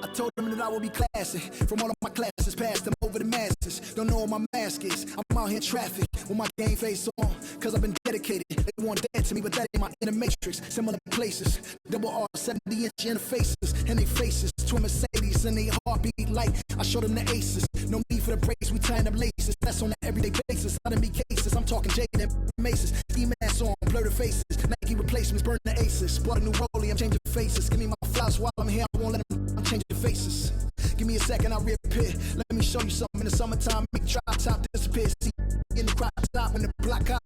I told them that I would be classy. From all of my classes, past them over the masses. Don't know what my mask is. I'm out here in traffic with my game face on. Cause I've been dedicated. They want dead to me, but that ain't my inner matrix. Similar places. Double R, 70-inch interfaces. And they faces. Twin Mercedes and they heartbeat light. I showed them the aces. No need for the brakes. We tying up laces. That's on an everyday basis. I done be cases. I'm talking Jade and Maces. E-mass on. Blur the faces. Nike replacements. Burn the aces. Bought a new rollie. I'm changing faces. Give me my flowers while I'm here. I won't let them. I'm changing faces. Give me a second, I'll reappear. Let me show you something in the summertime. Make drop top disappear. See in the crop top in the block eye.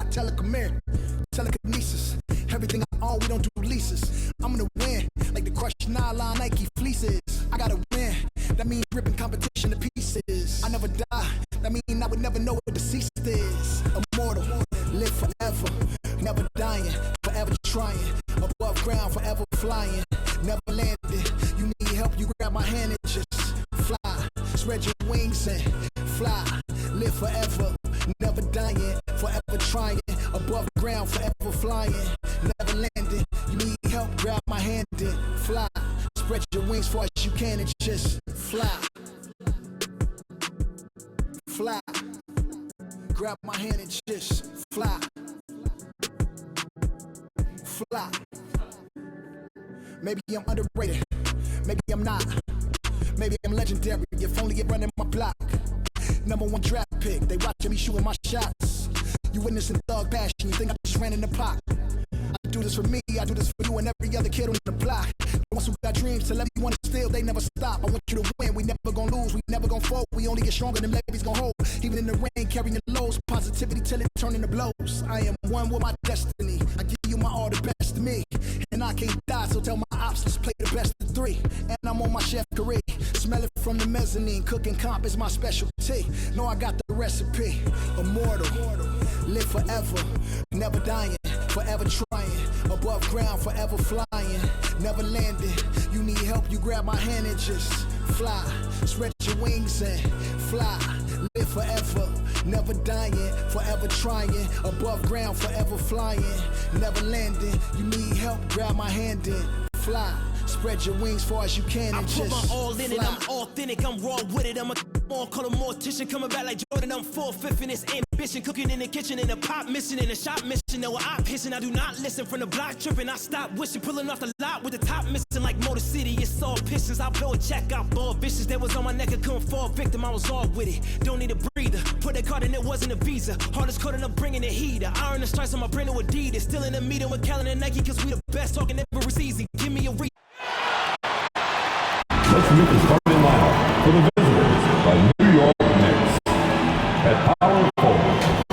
Telekinesis. Everything I own, we don't do leases. I'm gonna win, like the crushed nylon Nike fleeces. I gotta win. That means ripping competition to pieces. I never die. That means I would never know what deceased is. Immortal, live forever, never dying, forever trying. Above ground, forever flying, never landed. You need help, you grab my hand and just fly. Spread your wings and fly. Live forever, never dying, forever trying. Above ground, forever flying, never landing. You need help, grab my hand and fly. Spread your wings far as you can and just fly. Fly. Grab my hand and just fly. Fly. Maybe I'm underrated, maybe I'm not. Maybe I'm legendary, if only it running my block. Number one draft pick, they watching me shooting my shots. You witnessing thug passion, you think I just ran in the pot. I do this for me, I do this for you and every other kid on the block. The ones who got dreams to let me want to steal, they never stop. I want you to win, we never gonna lose, we never gonna fold. We only get stronger than babies gonna hold. Even in the rain, carrying lows, positivity till it turn into blows. I am one with my destiny, I give you my all, the best of me. And I can't die, so tell my ops, let's play the best of three. And I'm on my chef career, smell it from the mezzanine. Cooking comp is my specialty, know I got the recipe. Immortal, live forever, never dying, forever trying. Above ground, forever flying, never landing. You need help, you grab my hand and just fly. Spread your wings and fly. Live forever, never dying, forever trying. Above ground, forever flying, never landing. You need help, grab my hand and fly. Spread your wings far as you can and just I put my all in it, fly. I'm authentic, I'm raw with it. I'm a more call a mortician, coming back like Jordan. I'm 4/5 in this ambition, cooking in the kitchen, in the pot mission, in the shop mission. No, I pissing, I do not listen from the block tripping. I stop wishing, pulling off the lot with the top missing like Motor City. It's all pistons. I blow a check, I ball vicious. That was on my neck, I couldn't fall victim. I was all with it. Don't need a breather. Put that card in, it wasn't a visa. Hardest code up bringing the heater. Iron the stripes on my brand new Adidas. Still in the meeting with Callan and Nike, cause we the best. Talking never was easy. Give me a read. Let's meet the starting lineup for the visitors by New York Knicks. At power forward,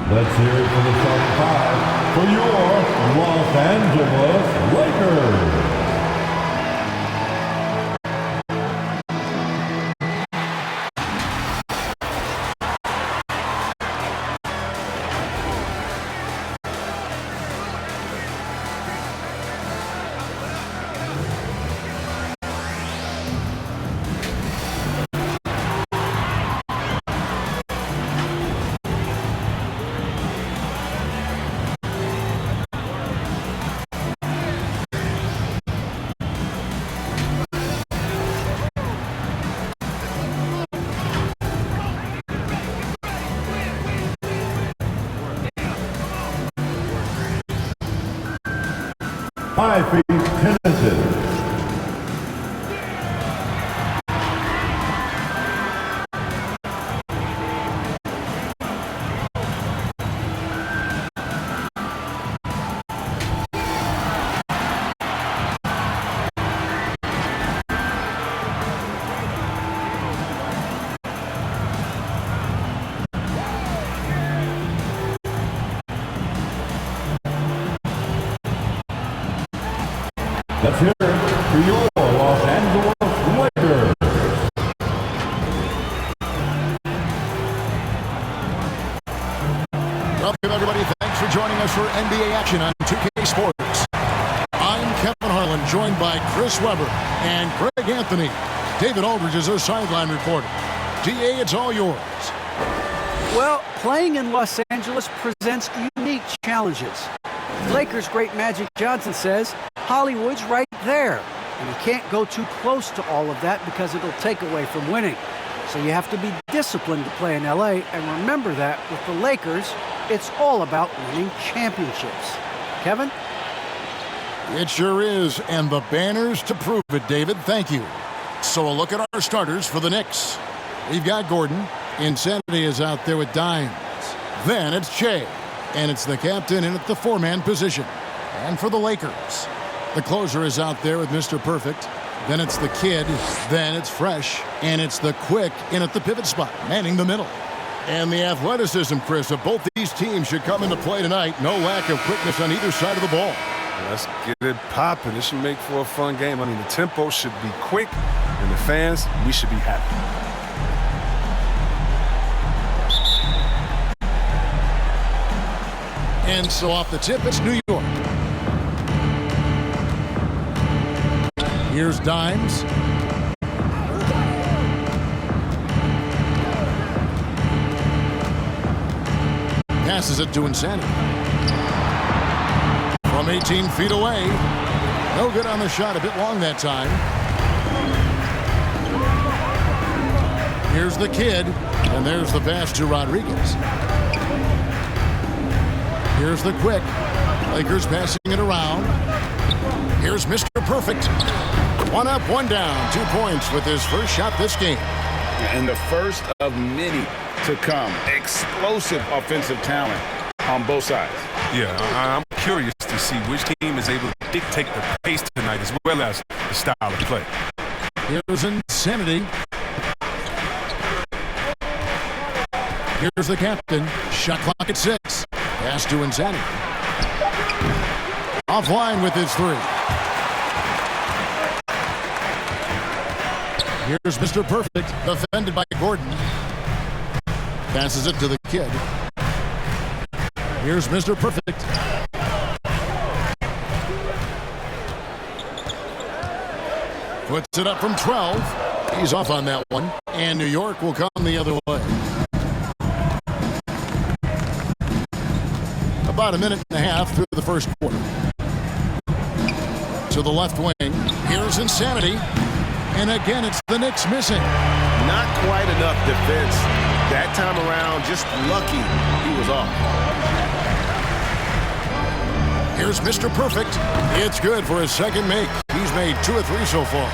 let's hear it for the top five for your Los Angeles Lakers. 5 feet 10 inches. for your Los Angeles Lakers. Welcome, everybody. Thanks for joining us for NBA action on 2K Sports. I'm Kevin Harlan, joined by Chris Webber and Greg Anthony. David Aldridge is our sideline reporter. DA, it's all yours. Well, playing in Los Angeles presents unique challenges. Lakers great Magic Johnson says Hollywood's right there, and you can't go too close to all of that because it'll take away from winning. So you have to be disciplined to play in LA, and remember that with the Lakers, it's all about winning championships. Kevin? It sure is, and the banners to prove it, David. Thank you. So a look at our starters for the Knicks. We've got Gordon. Insanity is out there with Dimes. Then it's Che, and it's the captain in at the four-man position. And for the Lakers, the closer is out there with Mr. Perfect. Then it's the Kid. Then it's Fresh, and it's the Quick in at the pivot spot, manning the middle. And the athleticism, Chris, of both these teams should come into play tonight. No lack of quickness on either side of the ball. Let's get it popping. This should make for a fun game. I mean, the tempo should be quick, and the fans, we should be happy. And so off the tip, it's New York. Here's Dimes. Passes it to Insanity. From 18 feet away. No good on the shot. A bit long that time. Here's the Kid. And there's the pass to Rodriguez. Here's the Quick. Lakers passing it around. Here's Mr. Perfect. One up, one down. 2 points with his first shot this game. And the first of many to come. Explosive offensive talent on both sides. Yeah, I'm curious to see which team is able to dictate the pace tonight as well as the style of play. Here's Insanity. Here's the captain. Shot clock at 6. Pass to Insanity. Offline with his 3. Here's Mr. Perfect, defended by Gordon. Passes it to the Kid. Here's Mr. Perfect. Puts it up from 12. He's off on that one. And New York will come the other way. About a minute and a half through the first quarter. To the left wing. Here's Insanity. And again, it's the Knicks missing. Not quite enough defense. That time around, just lucky he was off. Here's Mr. Perfect. It's good for his second make. He's made 2 or 3 so far.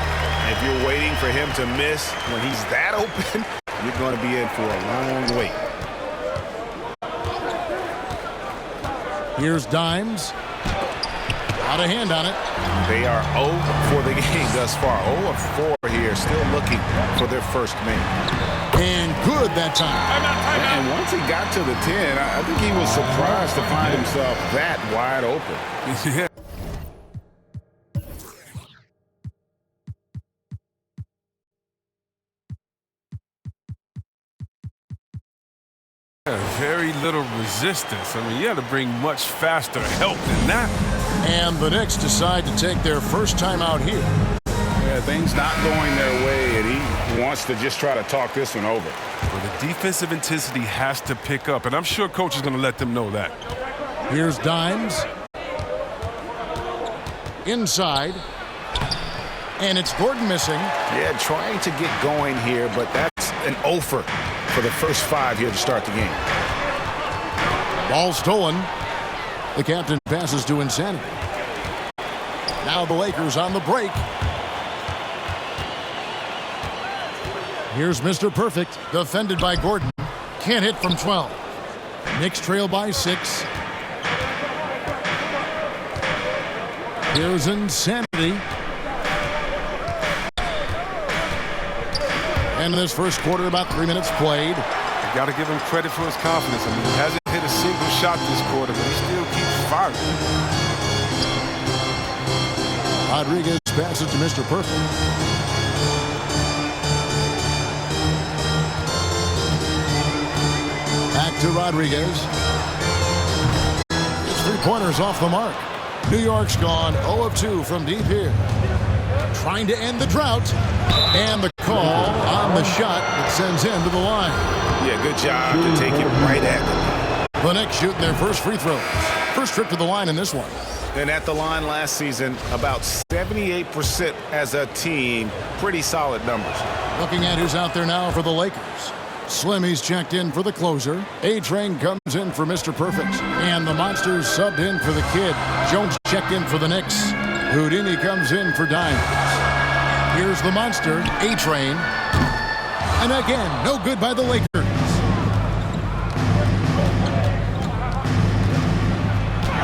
If you're waiting for him to miss when he's that open, you're going to be in for a long wait. Here's Dimes. Out of hand on it. They are 0 for the game thus far. 0 of 4 here, still looking for their first make. And good that time. And once he got to the 10, I think he was surprised to find himself that wide open. Yeah. Very little resistance. I mean, you had to bring much faster help than that. And the Knicks decide to take their first time out here. Yeah, things not going their way, and he wants to just try to talk this one over. Well, the defensive intensity has to pick up, and I'm sure coach is going to let them know that. Here's Dimes. Inside. And it's Gordon missing. Yeah, trying to get going here, but that's an offer for the first 5 here to start the game. Ball stolen. The captain passes to Insanity. Now the Lakers on the break. Here's Mr. Perfect, defended by Gordon. Can't hit from 12. Knicks trail by 6. Here's Insanity. And in this first quarter, about 3 minutes played. You got to give him credit for his confidence. I mean, he hasn't hit a single shot this quarter, but he still keeps firing. Rodriguez passes to Mr. Perfect. Back to Rodriguez. His three-pointers off the mark. New York's gone 0 of 2 from deep here. Trying to end the drought. And the call on the shot that sends him to the line. Yeah, good job to take it right at them. The Knicks shooting their first free throws. First trip to the line in this one. And at the line last season, about 78% as a team. Pretty solid numbers. Looking at who's out there now for the Lakers. Slimmy's checked in for the closer. A-Train comes in for Mr. Perfect. And the Monsters subbed in for the Kid. Jones checked in for the Knicks. Houdini comes in for Dimes. Here's the Monster, A-Train. And again, no good by the Lakers.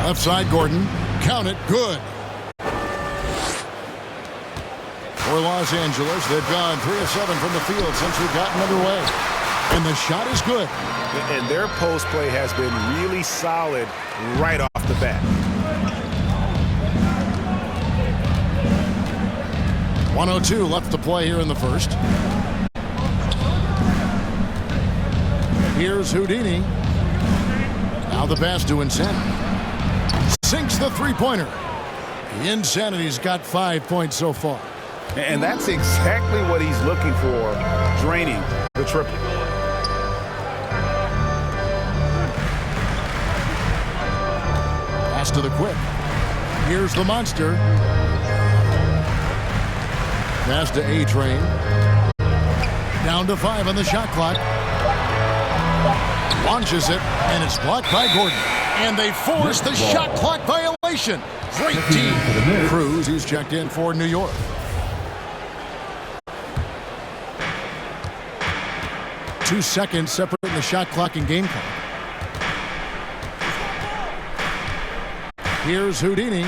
Left side, Gordon. Count it, good. For Los Angeles, they've gone 3 of 7 from the field since we've gotten underway. And the shot is good. And their post play has been really solid right off the bat. 1:02 left to play here in the first. Here's Houdini. Now the pass to Insanity. Sinks the three-pointer. Insanity's got 5 points so far. And that's exactly what he's looking for, draining the triple. Pass to the quick. Here's the Monster. Pass to A-Train. Down to 5 on the shot clock. Launches it, and it's blocked by Gordon. And they force the shot clock violation. Great team. Cruz, he's checked in for New York. Two seconds separating the shot clock and game clock. Here's Houdini.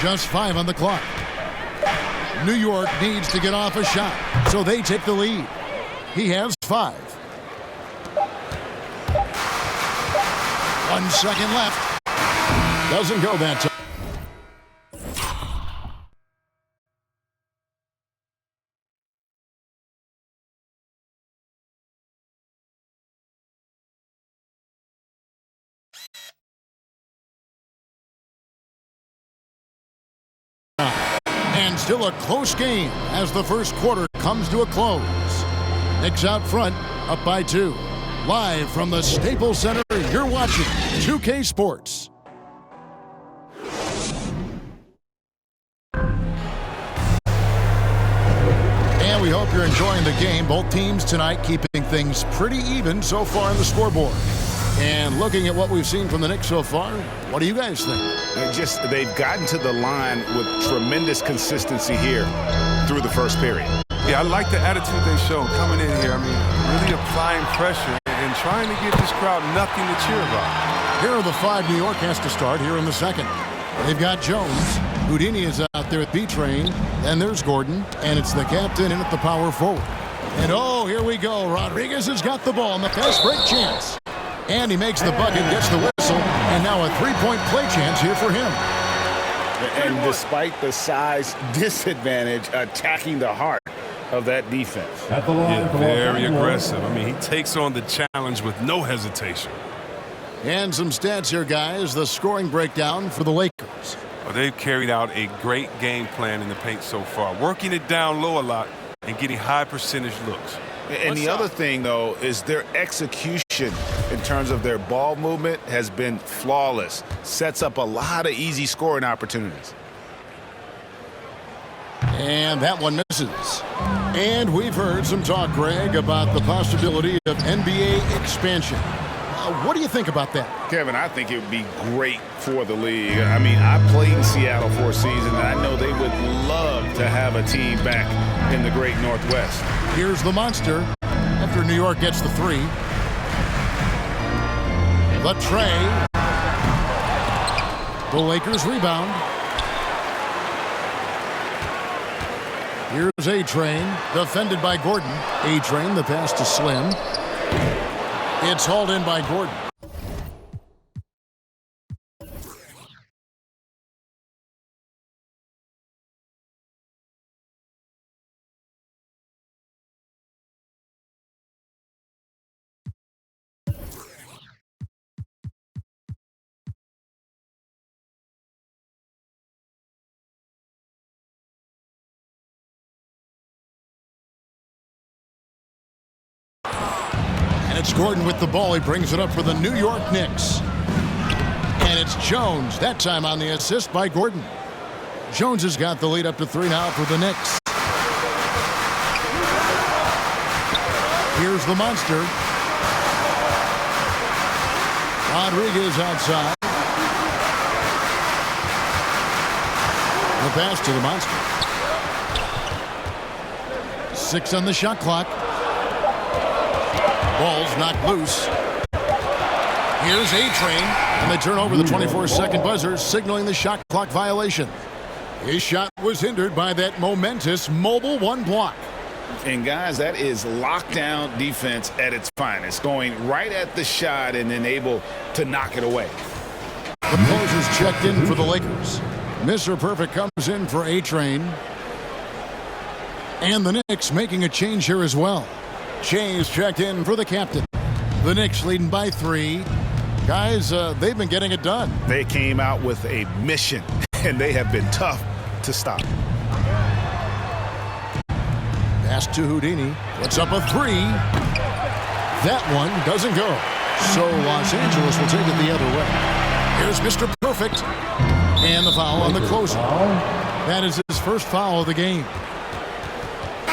Just 5 on the clock. New York needs to get off a shot, so they take the lead. He has 5. 1 second left. Doesn't go that time. And still a close game as the first quarter comes to a close. Knicks out front, up by 2. Live from the Staples Center, you're watching 2K Sports. And we hope you're enjoying the game. Both teams tonight keeping things pretty even so far on the scoreboard. And looking at what we've seen from the Knicks so far, what do you guys think? They've gotten to the line with tremendous consistency here through the first period. Yeah, I like the attitude they show coming in here. I mean, really applying pressure and trying to give this crowd nothing to cheer about. Here are the 5 New York has to start here in the second. They've got Jones. Houdini is out there at B-Train. Then there's Gordon. And it's the captain in at the power forward. And oh, here we go. Rodriguez has got the ball in the fast break chance. And he makes the bucket, gets the whistle, and now a 3-point play chance here for him. And despite the size disadvantage, attacking the heart of that defense. Yeah, very aggressive. I mean, he takes on the challenge with no hesitation. And some stats here, guys. The scoring breakdown for the Lakers. Well, they've carried out a great game plan in the paint so far, working it down low a lot and getting high percentage looks. And the other thing, though, is their execution in terms of their ball movement has been flawless. Sets up a lot of easy scoring opportunities. And that one misses. And we've heard some talk, Greg, about the possibility of NBA expansion. What do you think about that? Kevin, I think it would be great for the league. I mean, I played in Seattle for a season, and I know they would love to have a team back in the great Northwest. Here's the Monster after New York gets the 3. The tray. The Lakers rebound. Here's A-Train, defended by Gordon. A-Train, the pass to Slim. It's hauled in by Gordon. And it's Gordon with the ball. He brings it up for the New York Knicks. And it's Jones, that time on the assist by Gordon. Jones has got the lead up to 3 now for the Knicks. Here's the monster. Rodriguez outside. The pass to the monster. 6 on the shot clock. Ball's knocked loose. Here's A-Train, and they turn over the 24-second buzzer, signaling the shot clock violation. His shot was hindered by that momentous mobile 1 block. And guys, that is lockdown defense at its finest, going right at the shot and then able to knock it away. The closer's checked in for the Lakers. Mr. Perfect comes in for A-Train. And the Knicks making a change here as well. Shay's checked in for the captain. The Knicks leading by 3. Guys, they've been getting it done. They came out with a mission, and they have been tough to stop. Pass to Houdini. Puts up a 3. That one doesn't go. So Los Angeles will take it the other way. Here's Mr. Perfect. And the foul on the closer. That is his first foul of the game.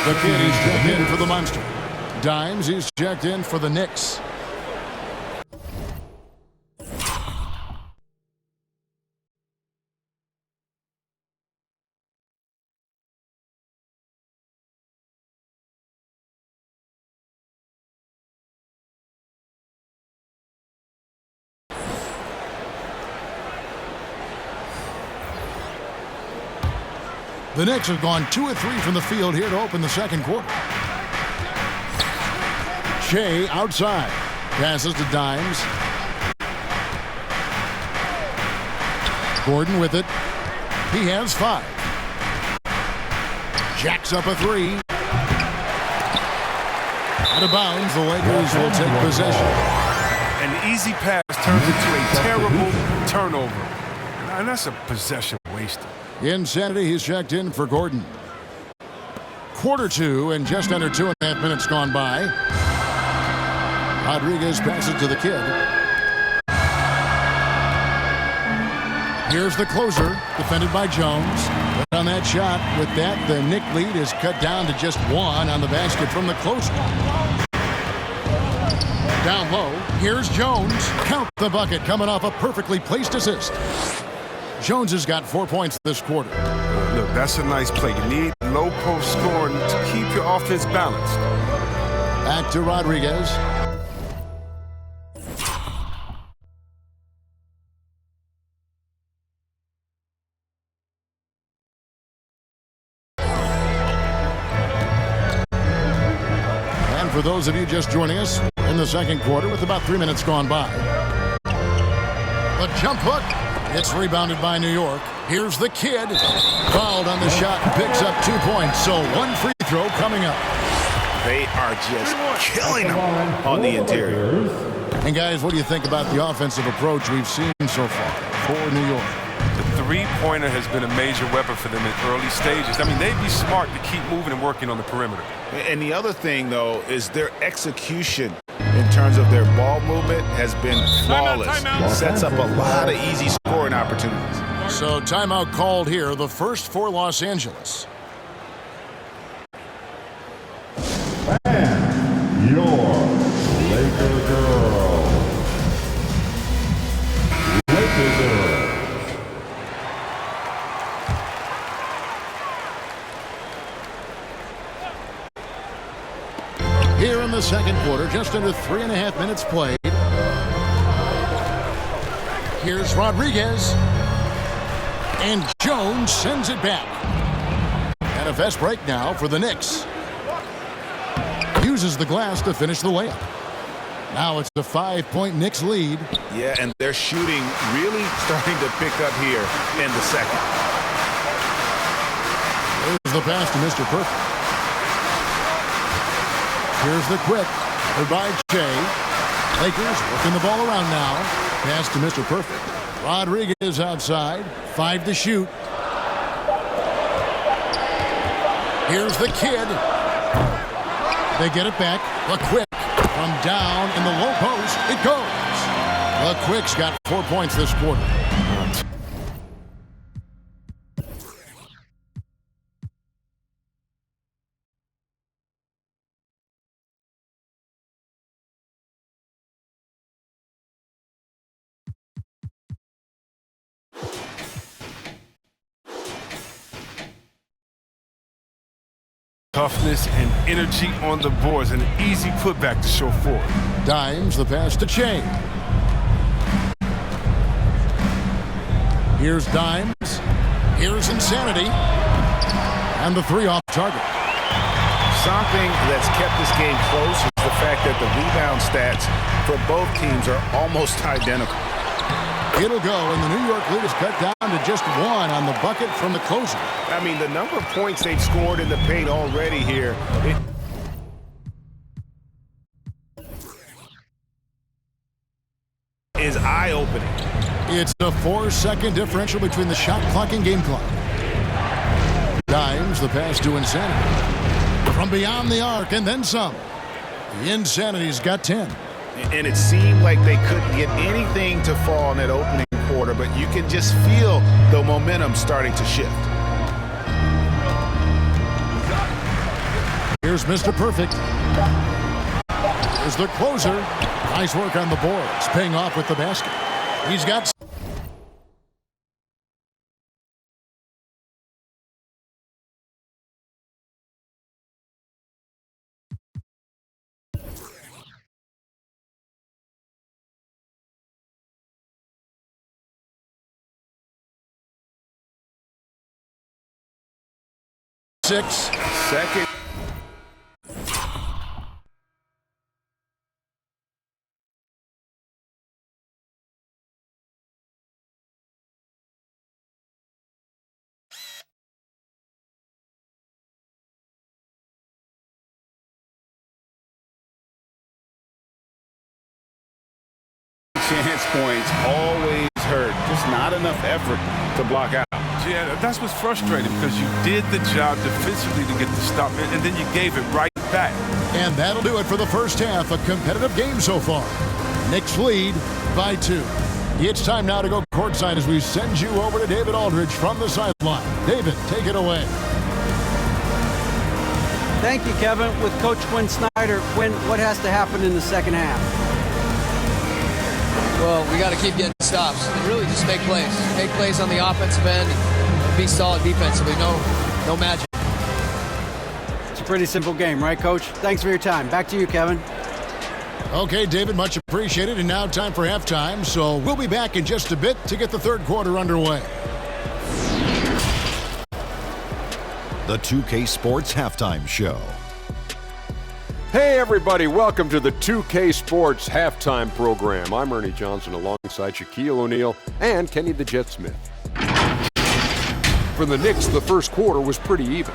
The kid, he's checked in for the Monster. Dimes, he's checked in for the Knicks. The Knicks have gone 2 of 3 from the field here to open the second quarter. Shea outside. Passes to Dimes. Gordon with it. He has 5. Jacks up a 3. Out of bounds, the Lakers will take possession. An easy pass turns into a terrible turnover. And that's a possession wasted. Insanity, he's checked in for Gordon. Quarter 2 and just under 2.5 minutes gone by. Rodriguez passes to the kid. Here's the closer, defended by Jones. But on that shot, with that, the Knick lead is cut down to just 1 on the basket from the closer. Down low, here's Jones. Count the bucket, coming off a perfectly placed assist. Jones has got 4 points this quarter. Look, that's a nice play. You need low post scoring to keep your offense balanced. Back to Rodriguez. And for those of you just joining us in the second quarter with about 3 minutes gone by. The jump hook. It's rebounded by New York. Here's the kid. Fouled on the shot and picks up 2 points. So 1 free throw coming up. They are just killing them on the interior. And guys, what do you think about the offensive approach we've seen so far for New York? The three-pointer has been a major weapon for them in early stages. I mean, they'd be smart to keep moving and working on the perimeter. And the other thing, though, is their execution in terms of their ball movement has been flawless. Sets up a lot of easy scoring opportunities. So timeout called here, the first for Los Angeles. And your Laker girl. Laker girl. Here in the second quarter, just under 3.5 minutes played. Here's Rodriguez. And Jones sends it back. And a fast break now for the Knicks. Uses the glass to finish the layup. Now it's a 5-point Knicks lead. Yeah, and their shooting really starting to pick up here in the second. Here's the pass to Mr. Perfect. Here's the quick. By Shea. Lakers working the ball around now. Pass to Mr. Perfect. Rodriguez outside. 5 to shoot. Here's the kid. They get it back. The quick from down in the low post. It goes. The quick's got 4 points this quarter. Toughness and energy on the boards, and an easy putback to show forward. Dimes the pass to Che. Here's Dimes. Here's Insanity. And the 3 off target. Something that's kept this game close is the fact that the rebound stats for both teams are almost identical. It'll go, and the New York lead is cut down to just 1 on the bucket from the closer. I mean, the number of points they've scored in the paint already here. Is eye-opening. It's a 4-second differential between the shot clock and game clock. Dimes the pass to Insanity. From beyond the arc and then some. The Insanity's got 10. And it seemed like they couldn't get anything to fall in that opening quarter, but you can just feel the momentum starting to shift. Here's Mr. Perfect. Here's the closer. Nice work on the boards, paying off with the basket. He's got... Second. Chance points always hurt. Just not enough effort to block out. Yeah, that's what's frustrating, because you did the job defensively to get the stop, and then you gave it right back. And that'll do it for the first half. A competitive game so far. Knicks lead by 2. It's time now to go courtside as we send you over to David Aldridge from the sideline. David, take it away. Thank you, Kevin. With Coach Quinn Snyder, Quinn, what has to happen in the second half? Well, we got to keep getting stops and really just make plays. Make plays on the offensive end and be solid defensively. No magic. It's a pretty simple game, right, Coach? Thanks for your time. Back to you, Kevin. Okay, David, much appreciated. And now time for halftime. So we'll be back in just a bit to get the third quarter underway. The 2K Sports Halftime Show. Hey everybody, welcome to the 2K Sports Halftime Program. I'm Ernie Johnson alongside Shaquille O'Neal and Kenny the Jet Smith. For the Knicks, the first quarter was pretty even.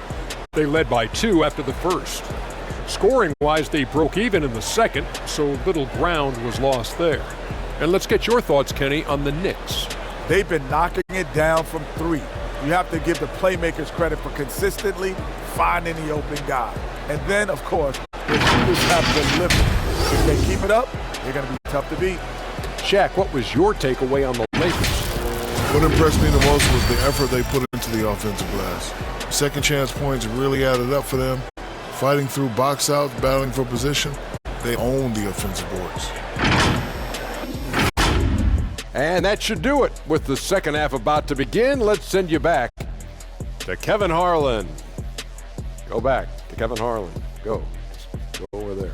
They led by 2 after the first. Scoring-wise, they broke even in the second, so little ground was lost there. And let's get your thoughts, Kenny, on the Knicks. They've been knocking it down from 3. You have to give the playmakers credit for consistently finding the open guy. And then, of course, the shooters have delivered. If they keep it up, they're going to be tough to beat. Shaq, what was your takeaway on the Lakers? What impressed me the most was the effort they put into the offensive glass. Second chance points really added up for them. Fighting through box outs, battling for position, they own the offensive boards. And that should do it. With the second half about to begin, let's send you back to Kevin Harlan. Go back to Kevin Harlan. Go over there.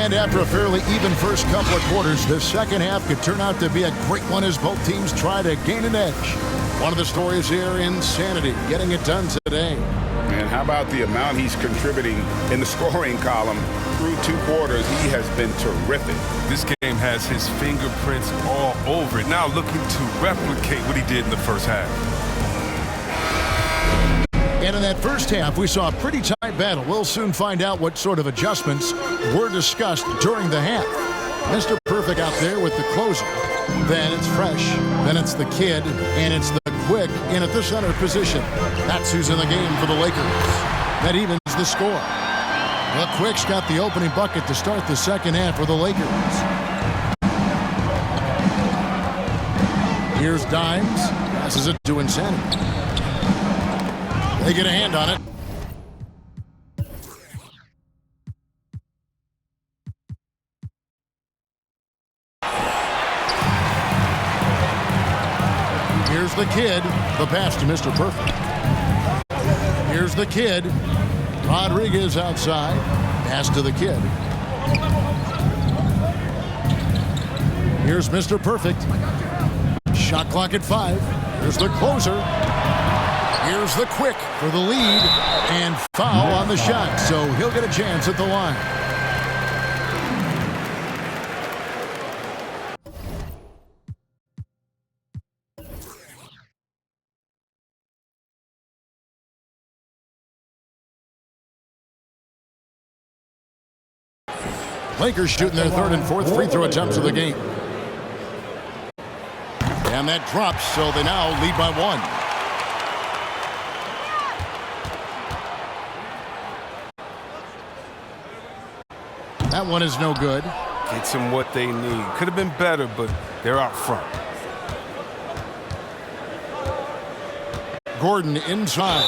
And after a fairly even first couple of quarters, the second half could turn out to be a great one as both teams try to gain an edge. One of the stories here, insanity, getting it done today. And how about the amount he's contributing in the scoring column through 2 quarters? He has been terrific. This game has his fingerprints all over it. Now looking to replicate what he did in the first half. And in that first half, we saw a pretty tight battle. We'll soon find out what sort of adjustments were discussed during the half. Mr. Perfect out there with the closer. Then it's Fresh. Then it's the Kid. And it's the Quick in at the center position. That's who's in the game for the Lakers. That evens the score. The Quick's got the opening bucket to start the second half for the Lakers. Here's Dimes. Passes it to Insanity. They get a hand on it. Here's the Kid. The pass to Mr. Perfect. Here's the Kid. Rodriguez outside. Pass to the Kid. Here's Mr. Perfect. Shot clock at 5. Here's the closer. Here's the Quick for the lead, and foul on the shot, so he'll get a chance at the line. Lakers shooting their third and fourth free throw attempts of the game. And that drops, so they now lead by 1. That one is no good. Gets them what they need. Could have been better, but they're out front. Gordon inside.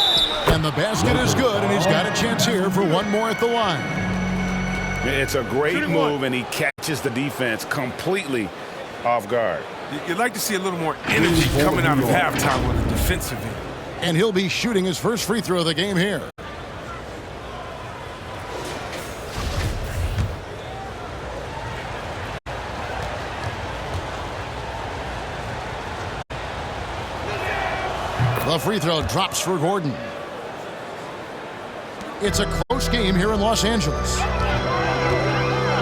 And the basket is good, and he's got a chance here for one more at the line. It's a great move, and he catches the defense completely off guard. You'd like to see a little more energy coming out of halftime with the defensive end. And he'll be shooting his first free throw of the game here. The free throw drops for Gordon. It's a close game here in Los Angeles.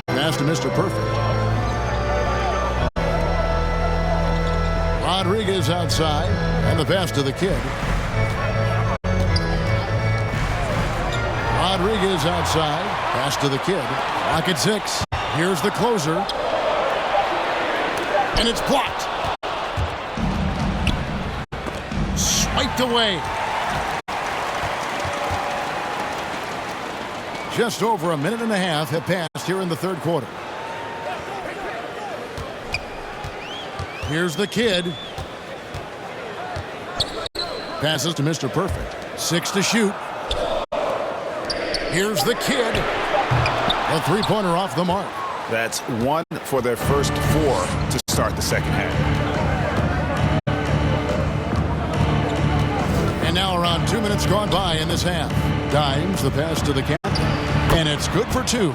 Pass to Mr. Perfect. Rodriguez outside, and the pass to the Kid. Rodriguez outside, pass to the Kid. Clock at 6. Here's the closer. And it's blocked. Swiped away. Just over a minute and a half have passed here in the third quarter. Here's the Kid. Passes to Mr. Perfect. 6 to shoot. Here's the Kid. A three-pointer off the mark. That's 1 for their first 4 to start the second half. And now around 2 minutes gone by in this half. Dimes the pass to the cap. And it's good for 2.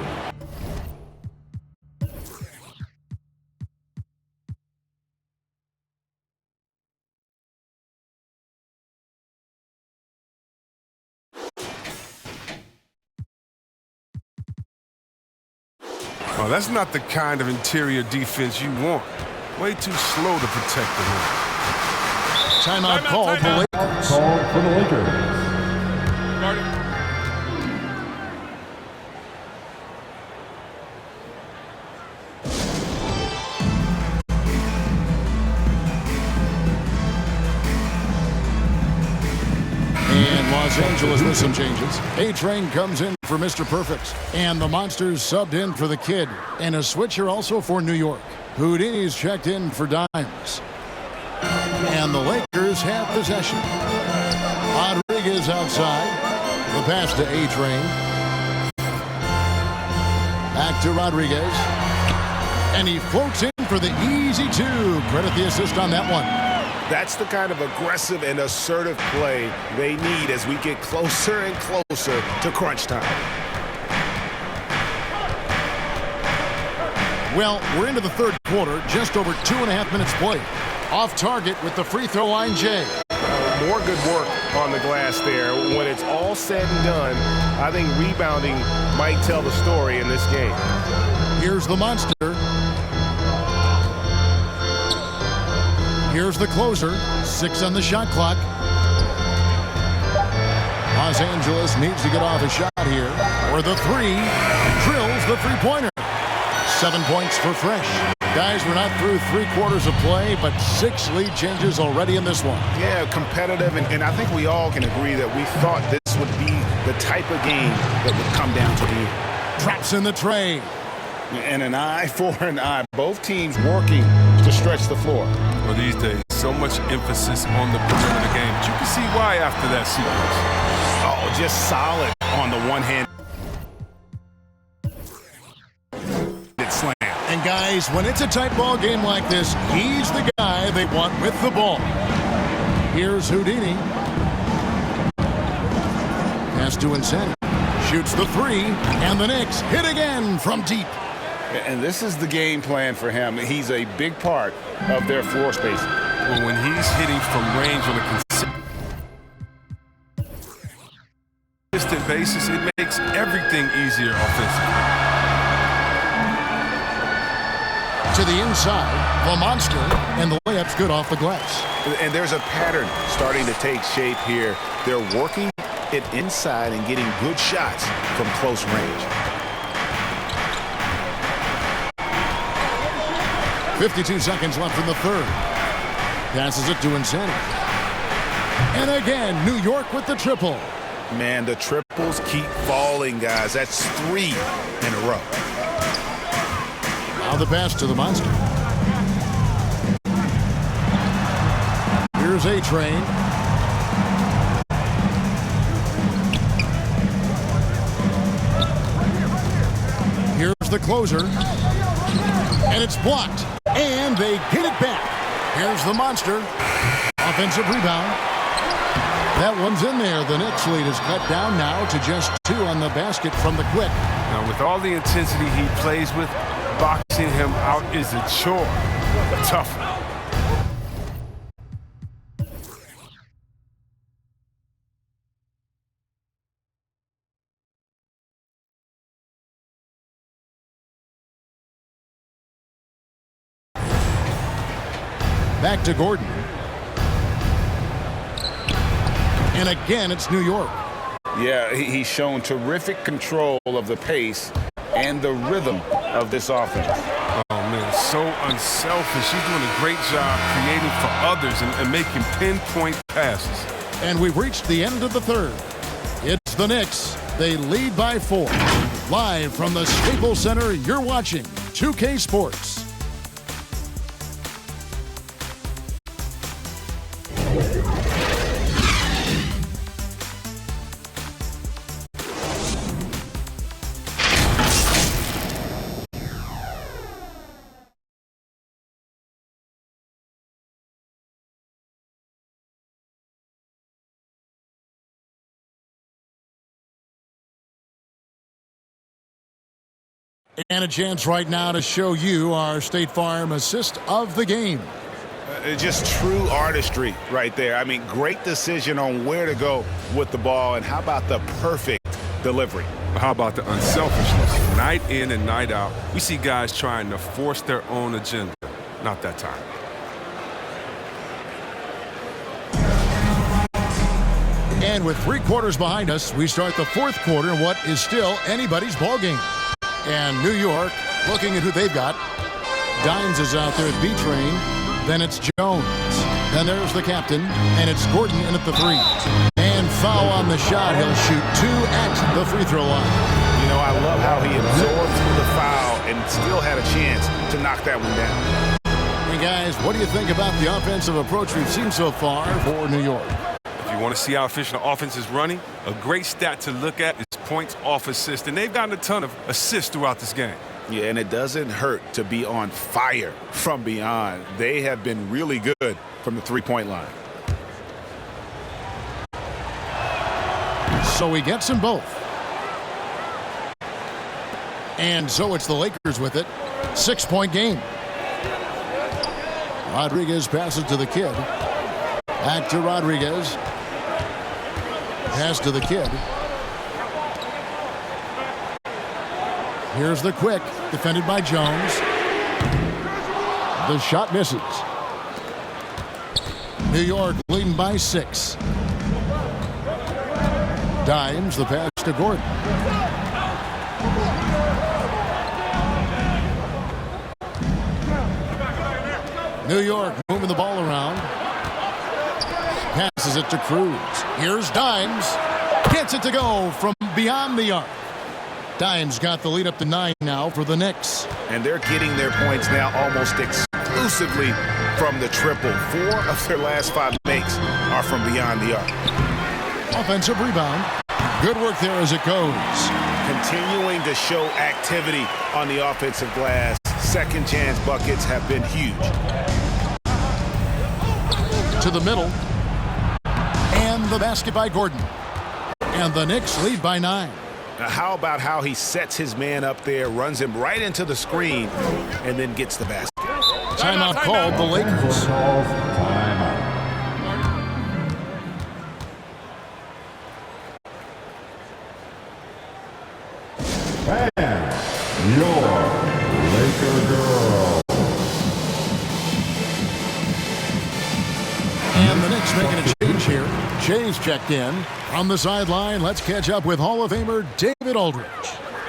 Well, that's not the kind of interior defense you want. Way too slow to protect the rim. Timeout called for the Lakers. Called for the Lakers. And Los Angeles with some changes. A-Train comes in for Mr. Perfect. And the Monsters subbed in for the Kid. And a switcher also for New York. Houdini's checked in for Dimes. And the Lakers have possession. Rodriguez outside. The pass to A-Train. Back to Rodriguez. And he floats in for the easy 2. Credit the assist on that one. That's the kind of aggressive and assertive play they need as we get closer and closer to crunch time. Well, we're into the third quarter, just over 2.5 minutes played. Off target with the free throw line, Jay. More good work on the glass there. When it's all said and done, I think rebounding might tell the story in this game. Here's the monster. Here's the closer. 6 on the shot clock. Los Angeles needs to get off a shot here. Or the 3 drills the three-pointer. 7 points for Fresh. Guys, we're not through 3 quarters of play, but 6 lead changes already in this one. Yeah, competitive, and I think we all can agree that we thought this would be the type of game that would come down to the end. Traps in the tray. And an eye for an eye. Both teams working to stretch the floor. Well, these days, so much emphasis on the perimeter game, but you can see why after that sequence. Oh, just solid on the one hand. Slam. And guys, when it's a tight ball game like this, he's the guy they want with the ball. Here's Houdini. Pass to Insane. Shoots the 3, and the Knicks hit again from deep. And this is the game plan for him. He's a big part of their floor spacing. Well, when he's hitting from range on a consistent basis, it makes everything easier offensively. To the inside, the monster, and the layup's good off the glass. And there's a pattern starting to take shape here. They're working it inside and getting good shots from close range. 52 seconds left in the third. Passes it to Insane. And again, New York with the triple. Man, the triples keep falling, guys. That's 3 in a row. Now the pass to the monster. Here's A-Train. Here's the closer. And it's blocked. And they get it back. Here's the monster. Offensive rebound. That one's in there. The Knicks lead is cut down now to just 2 on the basket from the quick. Now, with all the intensity he plays with, boxing him out is a chore. A tough one. Back to Gordon. And again, it's New York. Yeah, he's shown terrific control of the pace and the rhythm of this offense. Oh, man, so unselfish. He's doing a great job creating for others and making pinpoint passes. And we've reached the end of the third. It's the Knicks. They lead by 4. Live from the Staples Center, you're watching 2K Sports. And a chance right now to show you our State Farm assist of the game. Just true artistry right there. I mean, great decision on where to go with the ball, and how about the perfect delivery? How about the unselfishness? Night in and night out, we see guys trying to force their own agenda. Not that time. And with 3 quarters behind us, we start the fourth quarter in what is still anybody's ball game. And New York, looking at who they've got. Dines is out there at B-Train. Then it's Jones. Then there's the captain. And it's Gordon in at the 3. And foul on the shot. He'll shoot 2 at the free throw line. You know, I love how he absorbed the foul and still had a chance to knock that one down. Hey, guys, what do you think about the offensive approach we've seen so far for New York? If you want to see how efficient the offense is running, a great stat to look at is points off assist. And they've gotten a ton of assists throughout this game. Yeah, and it doesn't hurt to be on fire from beyond. They have been really good from the three-point line. So he gets them both. And so it's the Lakers with it. 6-point game. Rodriguez passes to the kid. Back to Rodriguez. Pass to the kid. Here's the quick, defended by Jones. The shot misses. New York leading by 6. Dimes, the pass to Gordon. New York moving the ball around. Passes it to Cruz. Here's Dimes. Gets it to go from beyond the arc. Dimes got the lead up to 9 now for the Knicks. And they're getting their points now almost exclusively from the triple. 4 of their last 5 makes are from beyond the arc. Offensive rebound. Good work there as it goes. Continuing to show activity on the offensive glass. Second chance buckets have been huge. To the middle. And the basket by Gordon. And the Knicks lead by 9. Now how about how he sets his man up there, runs him right into the screen, and then gets the basket. Timeout called the Lakers. And your Laker girl. And the Knicks making a change here. Shay's checked in. On the sideline, let's catch up with Hall of Famer David Aldridge.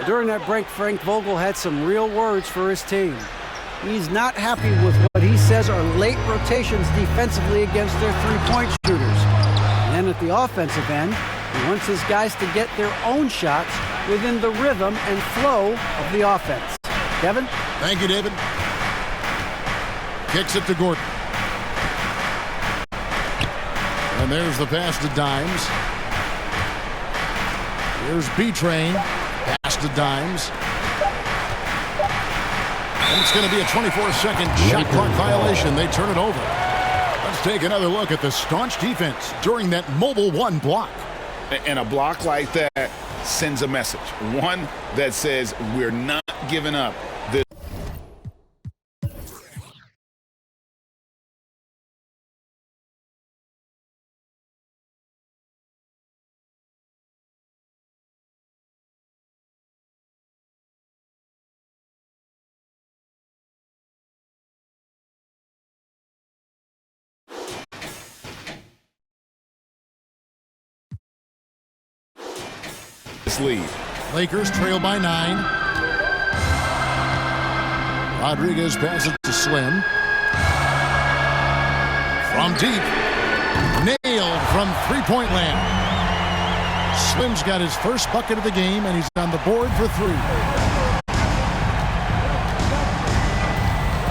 During that break, Frank Vogel had some real words for his team. He's not happy with what he says are late rotations defensively against their three-point shooters. And then at the offensive end, he wants his guys to get their own shots within the rhythm and flow of the offense. Kevin? Thank you, David. Kicks it to Gordon. And there's the pass to Dimes. Here's B-Train. Pass to Dimes. And it's going to be a 24-second shot clock violation. They turn it over. Let's take another look at the staunch defense during that mobile 1 block. And a block like that sends a message. One that says we're not giving up this. Lead. Lakers trail by 9. Rodriguez passes to Slim. From deep. Nailed from three-point land. Slim's got his first bucket of the game, and he's on the board for 3.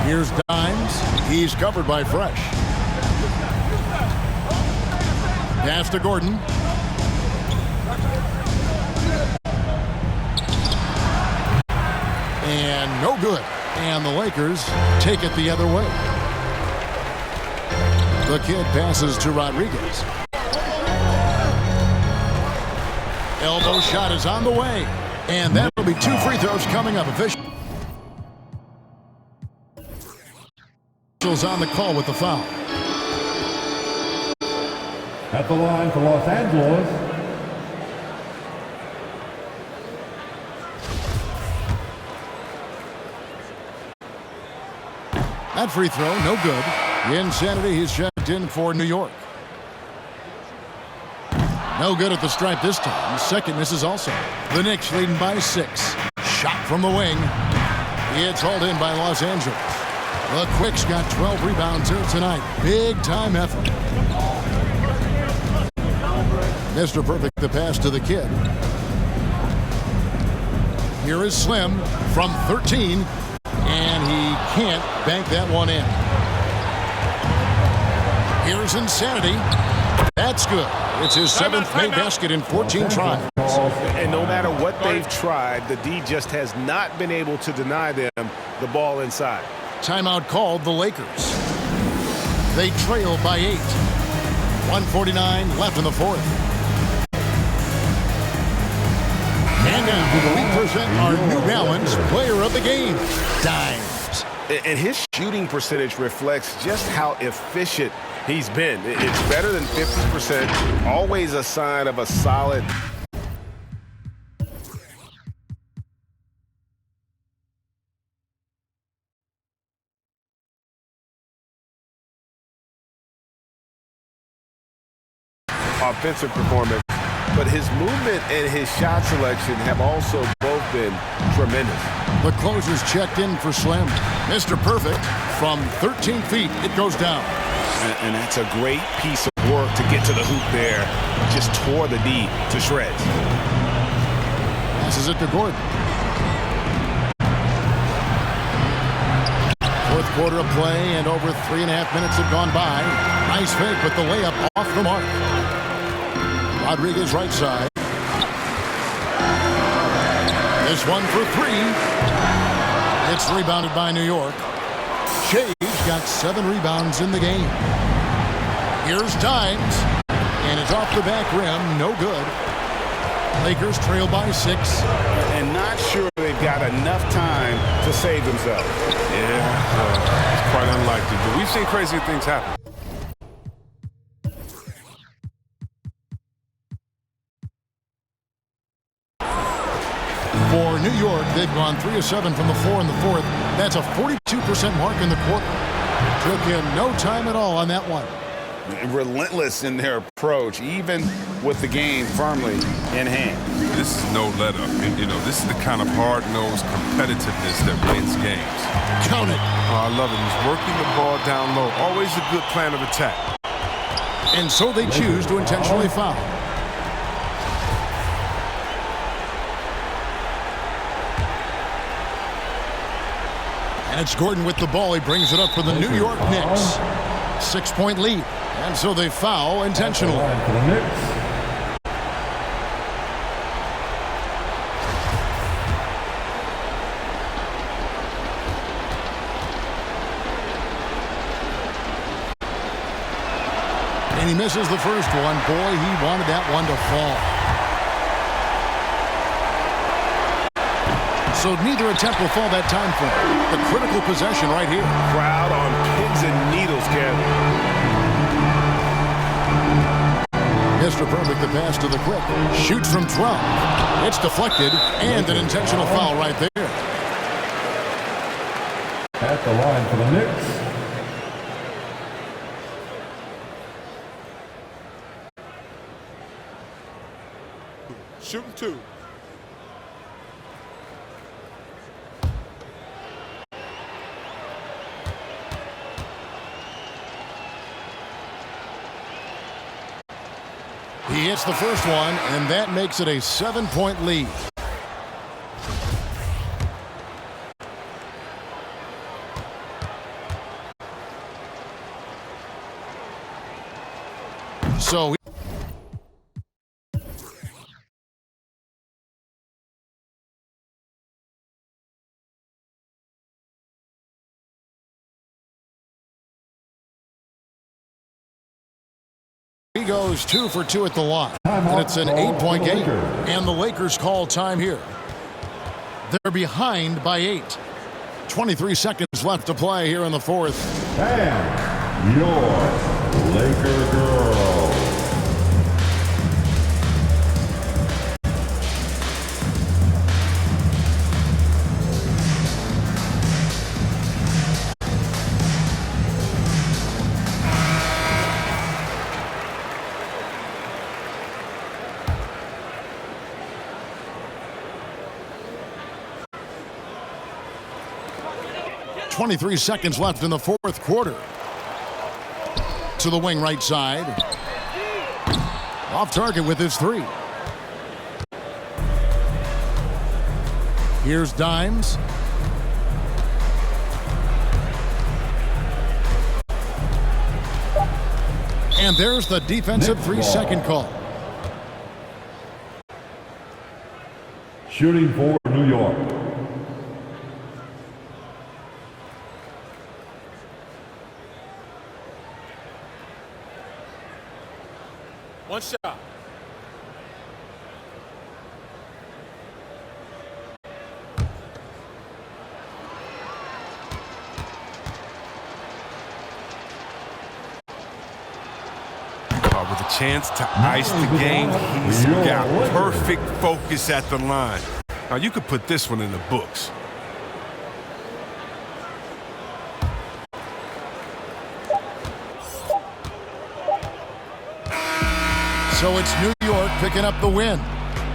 Here's Dimes. He's covered by Fresh. Pass to Gordon. And no good. And the Lakers take it the other way. The kid passes to Rodriguez. Elbow shot is on the way. And that'll be 2 free throws coming up. Officials on the call with the foul. At the line for Los Angeles, that free throw, no good. Insanity, he's checked in for New York. No good at the stripe this time. Second misses also. The Knicks leading by 6. Shot from the wing. It's hauled in by Los Angeles. The Quicks got 12 rebounds here tonight. Big time effort. Mr. Perfect, the pass to the kid. Here is Slim from 13. And he can't bank that one in. Here's Insanity. That's good. It's his 7th made basket in 14 tries. And no matter what they've tried, the D just has not been able to deny them the ball inside. Timeout called the Lakers. They trail by 8. 1:49 left in the 4th. And now the lead present our New Balance Player of the Game, Dimes. And his shooting percentage reflects just how efficient he's been. It's better than 50%, always a sign of a solid offensive performance. But his movement and his shot selection have also both been tremendous. The closer's checked in for Slim. Mr. Perfect from 13 feet. It goes down. And that's a great piece of work to get to the hoop there. Just tore the D to shreds. Passes it to Gordon. Fourth quarter of play, and over 3.5 minutes have gone by. Nice fake, but the layup off the mark. Rodriguez right side. This one for three. It's rebounded by New York. Shage got 7 rebounds in the game. Here's Dimes, and it's off the back rim. No good. Lakers trail by 6. And not sure they've got enough time to save themselves. Yeah, it's quite unlikely, but we've seen crazy things happen. For New York, they've gone 3 of 7 from the floor in the fourth. That's a 42% mark in the quarter. Took him no time at all on that one. Relentless in their approach, even with the game firmly in hand. This is no let up. And, this is the kind of hard-nosed competitiveness that wins games. Count it. Oh, I love it. He's working the ball down low. Always a good plan of attack. And so they choose to intentionally foul. And it's Gordon with the ball. He brings it up for the New York Knicks. 6-point lead. And so they foul intentionally. For the Knicks. And he misses the first one. Boy, he wanted that one to fall. So neither attempt will fall that time for him. The critical possession right here. Crowd on pins and needles, Ken. Mr. Perfect, the pass to the quick. Shoots from 12. It's deflected, and an intentional foul right there. At the line for the Knicks. Shooting 2. He hits the first one, and that makes it a 7-point lead. So he goes 2 for 2 at the line. And it's an 8-point game. And the Lakers call time here. They're behind by 8. 23 seconds left to play here in the fourth. And your Laker girl. .23 seconds left in the fourth quarter. To the wing right side. Off target with his 3. Here's Dimes. And there's the defensive 3-second call. Shooting for New York. One shot. with a chance to ice the game. He's got perfect focus at the line. Now, you could put this one in the books. So it's New York picking up the win.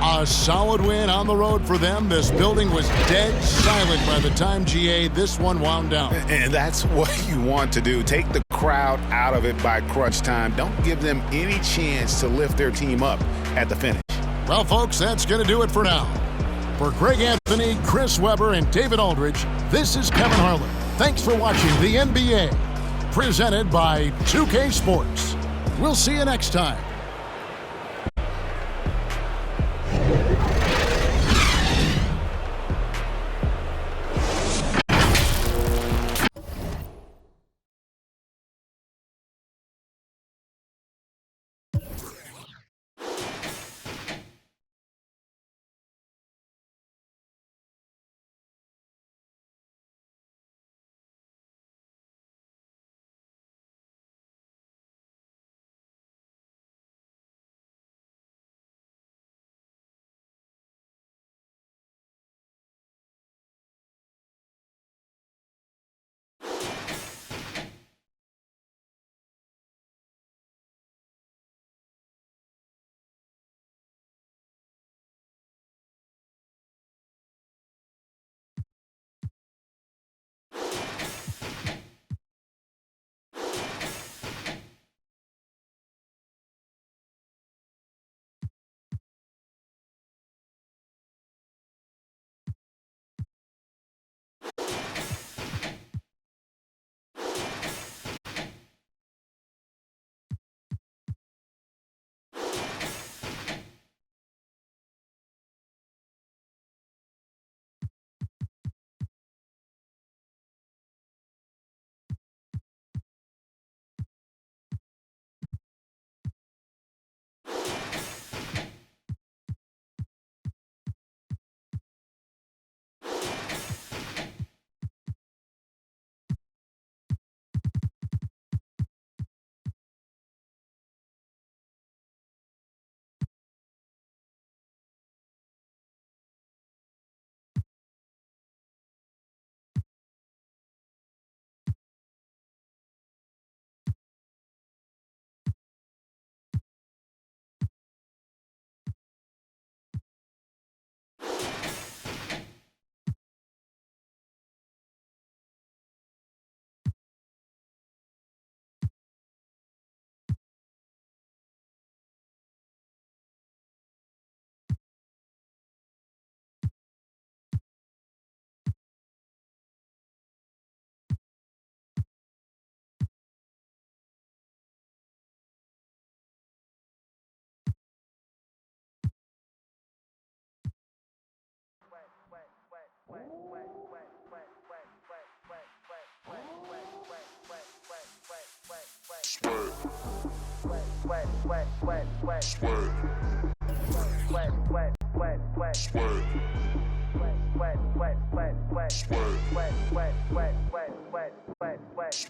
A solid win on the road for them. This building was dead silent by the time, GA, this one wound down. And that's what you want to do. Take the crowd out of it by crunch time. Don't give them any chance to lift their team up at the finish. Well, folks, that's going to do it for now. For Greg Anthony, Chris Webber, and David Aldridge, this is Kevin Harlan. Thanks for watching the NBA, presented by 2K Sports. We'll see you next time.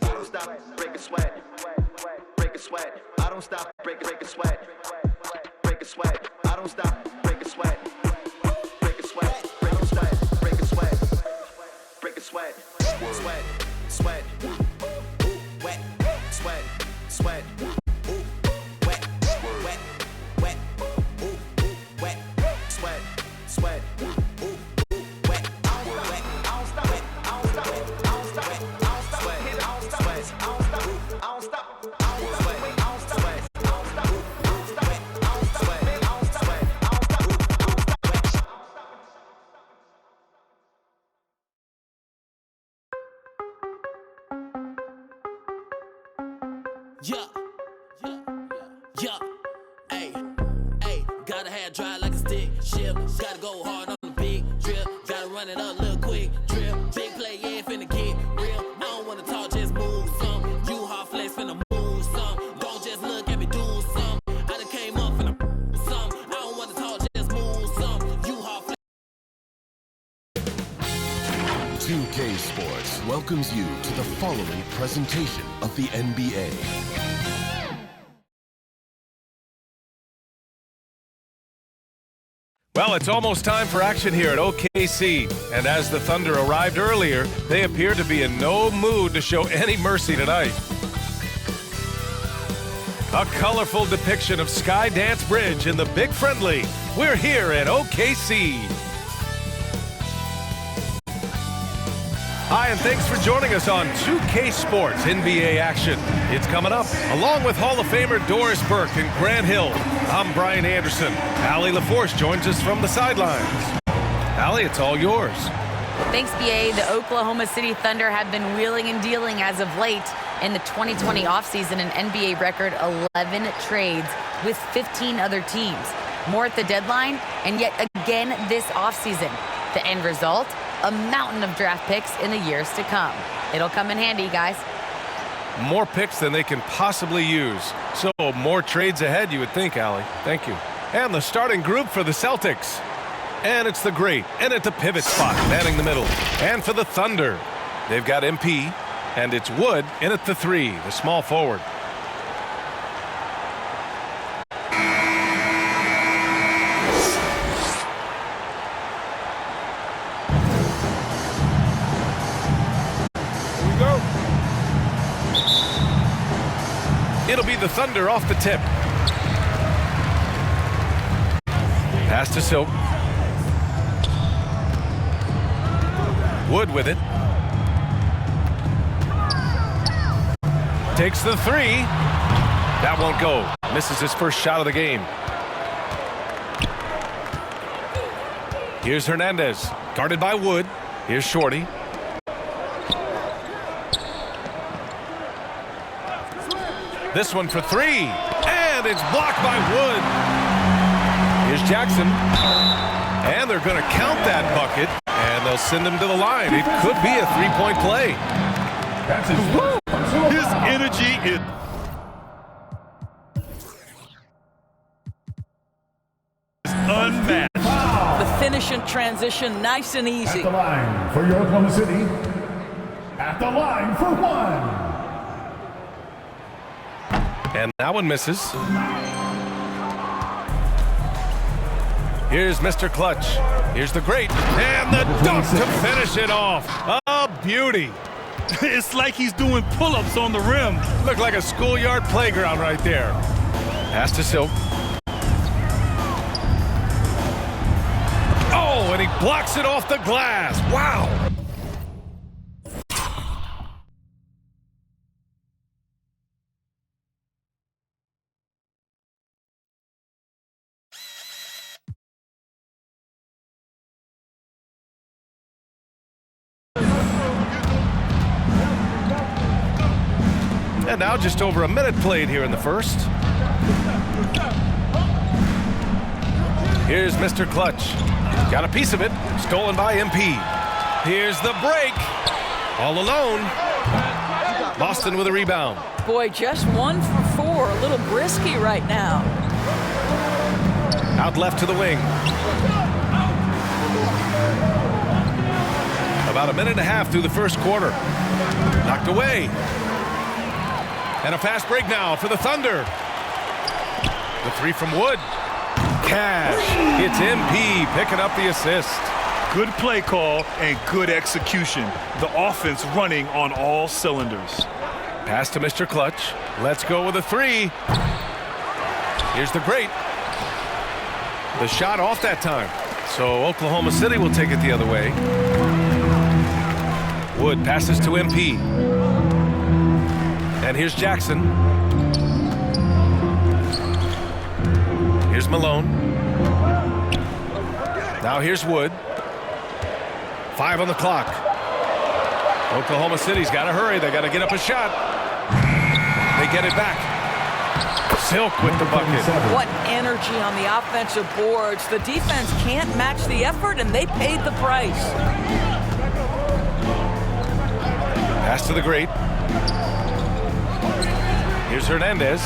Don't stop, break a sweat, break a sweat. I don't stop, break a sweat, break a sweat. I don't stop, break a sweat, break a sweat, break a sweat, break a sweat, break a sweat, sweat, sweat, wet, sweat, sweat, wet, wet, wet, wet, sweat, sweat, wet, wet. I don't stop it, I don't stop it, I don't stop it, I don't stop it, I don't stop it, I don't stop it, I don't stop it, I don't stop it, I don't stop it, I don't stop it, I don't stop it, I don't stop it, I don't stop it, I don't stop it, I don't stop it. Yeah, yeah, yeah, hey, hey, gotta have dry like a stick shift, gotta go hard on the big drip, gotta run it up, little quick drip, big play, yeah, finna get real, I don't wanna talk, just move some, you hard flex, finna move some, don't just look at me, do some, I done came up, finna some, I don't wanna talk, just move some, you hard flex. 2K Sports welcomes you to the following presentation of the NBA. Well, it's almost time for action here at OKC. And as the Thunder arrived earlier, they appear to be in no mood to show any mercy tonight. A colorful depiction of Skydance Bridge in the Big Friendly. We're here at OKC. Hi, and thanks for joining us on 2K Sports NBA action. It's coming up, along with Hall of Famer Doris Burke and Grant Hill. I'm Brian Anderson. Allie LaForce joins us from the sidelines. Allie, it's all yours. Thanks, BA. The Oklahoma City Thunder have been wheeling and dealing as of late. In the 2020 offseason, an NBA record 11 trades with 15 other teams. More at the deadline, and yet again this offseason. The end result? A mountain of draft picks in the years to come. It'll come in handy, guys. More picks than they can possibly use. So more trades ahead, you would think, Allie. Thank you. And the starting group for the Celtics. And it's the great, and at the pivot spot, manning the middle. And for the Thunder, they've got MP, and it's Wood in at the 3, the small forward. It'll be the Thunder off the tip. Pass to Silk. Wood with it. Takes the 3. That won't go. Misses his first shot of the game. Here's Hernandez. Guarded by Wood. Here's Shorty. This one for 3, and it's blocked by Wood. Here's Jackson, and they're going to count that bucket, and they'll send him to the line. It could be a three-point play. His energy is unmatched. The finish and transition, nice and easy. At the line for your Oklahoma City. At the line for 1. And that one misses. Here's Mr. Clutch. Here's the great. And the dunk to finish it off. A beauty. It's like he's doing pull-ups on the rim. Looked like a schoolyard playground right there. Pass to Silk. Oh, and he blocks it off the glass. Wow. And now just over a minute played here in the first. Here's Mr. Clutch. Got a piece of it. Stolen by MP. Here's the break. All alone. Boston with a rebound. Boy, just 1 for 4. A little brisky right now. Out left to the wing. About a minute and a half through the first quarter. Knocked away. And a fast break now for the Thunder. The 3 from Wood. Cash. It's MP picking up the assist. Good play call and good execution. The offense running on all cylinders. Pass to Mr. Clutch. Let's go with a 3. Here's the great. The shot off that time. So Oklahoma City will take it the other way. Wood passes to MP. And here's Jackson. Here's Malone. Now here's Wood. 5 on the clock. Oklahoma City's got to hurry. They got to get up a shot. They get it back. Silk with the bucket. What energy on the offensive boards. The defense can't match the effort, and they paid the price. Pass to the great. Here's Hernandez.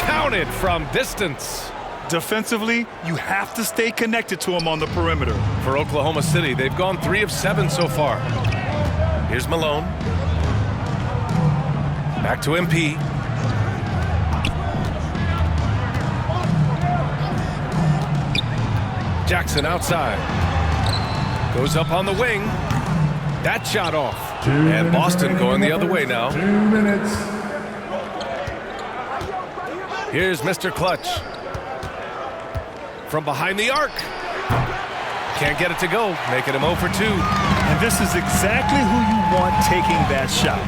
Counted from distance. Defensively, you have to stay connected to him on the perimeter. For Oklahoma City, they've gone 3 of 7 so far. Here's Malone. Back to MP. Jackson outside. Goes up on the wing. That shot off. And Boston going the other way now. 2 minutes. Here's Mr. Clutch. From behind the arc. Can't get it to go, making him 0 for 2. And this is exactly who you want taking that shot.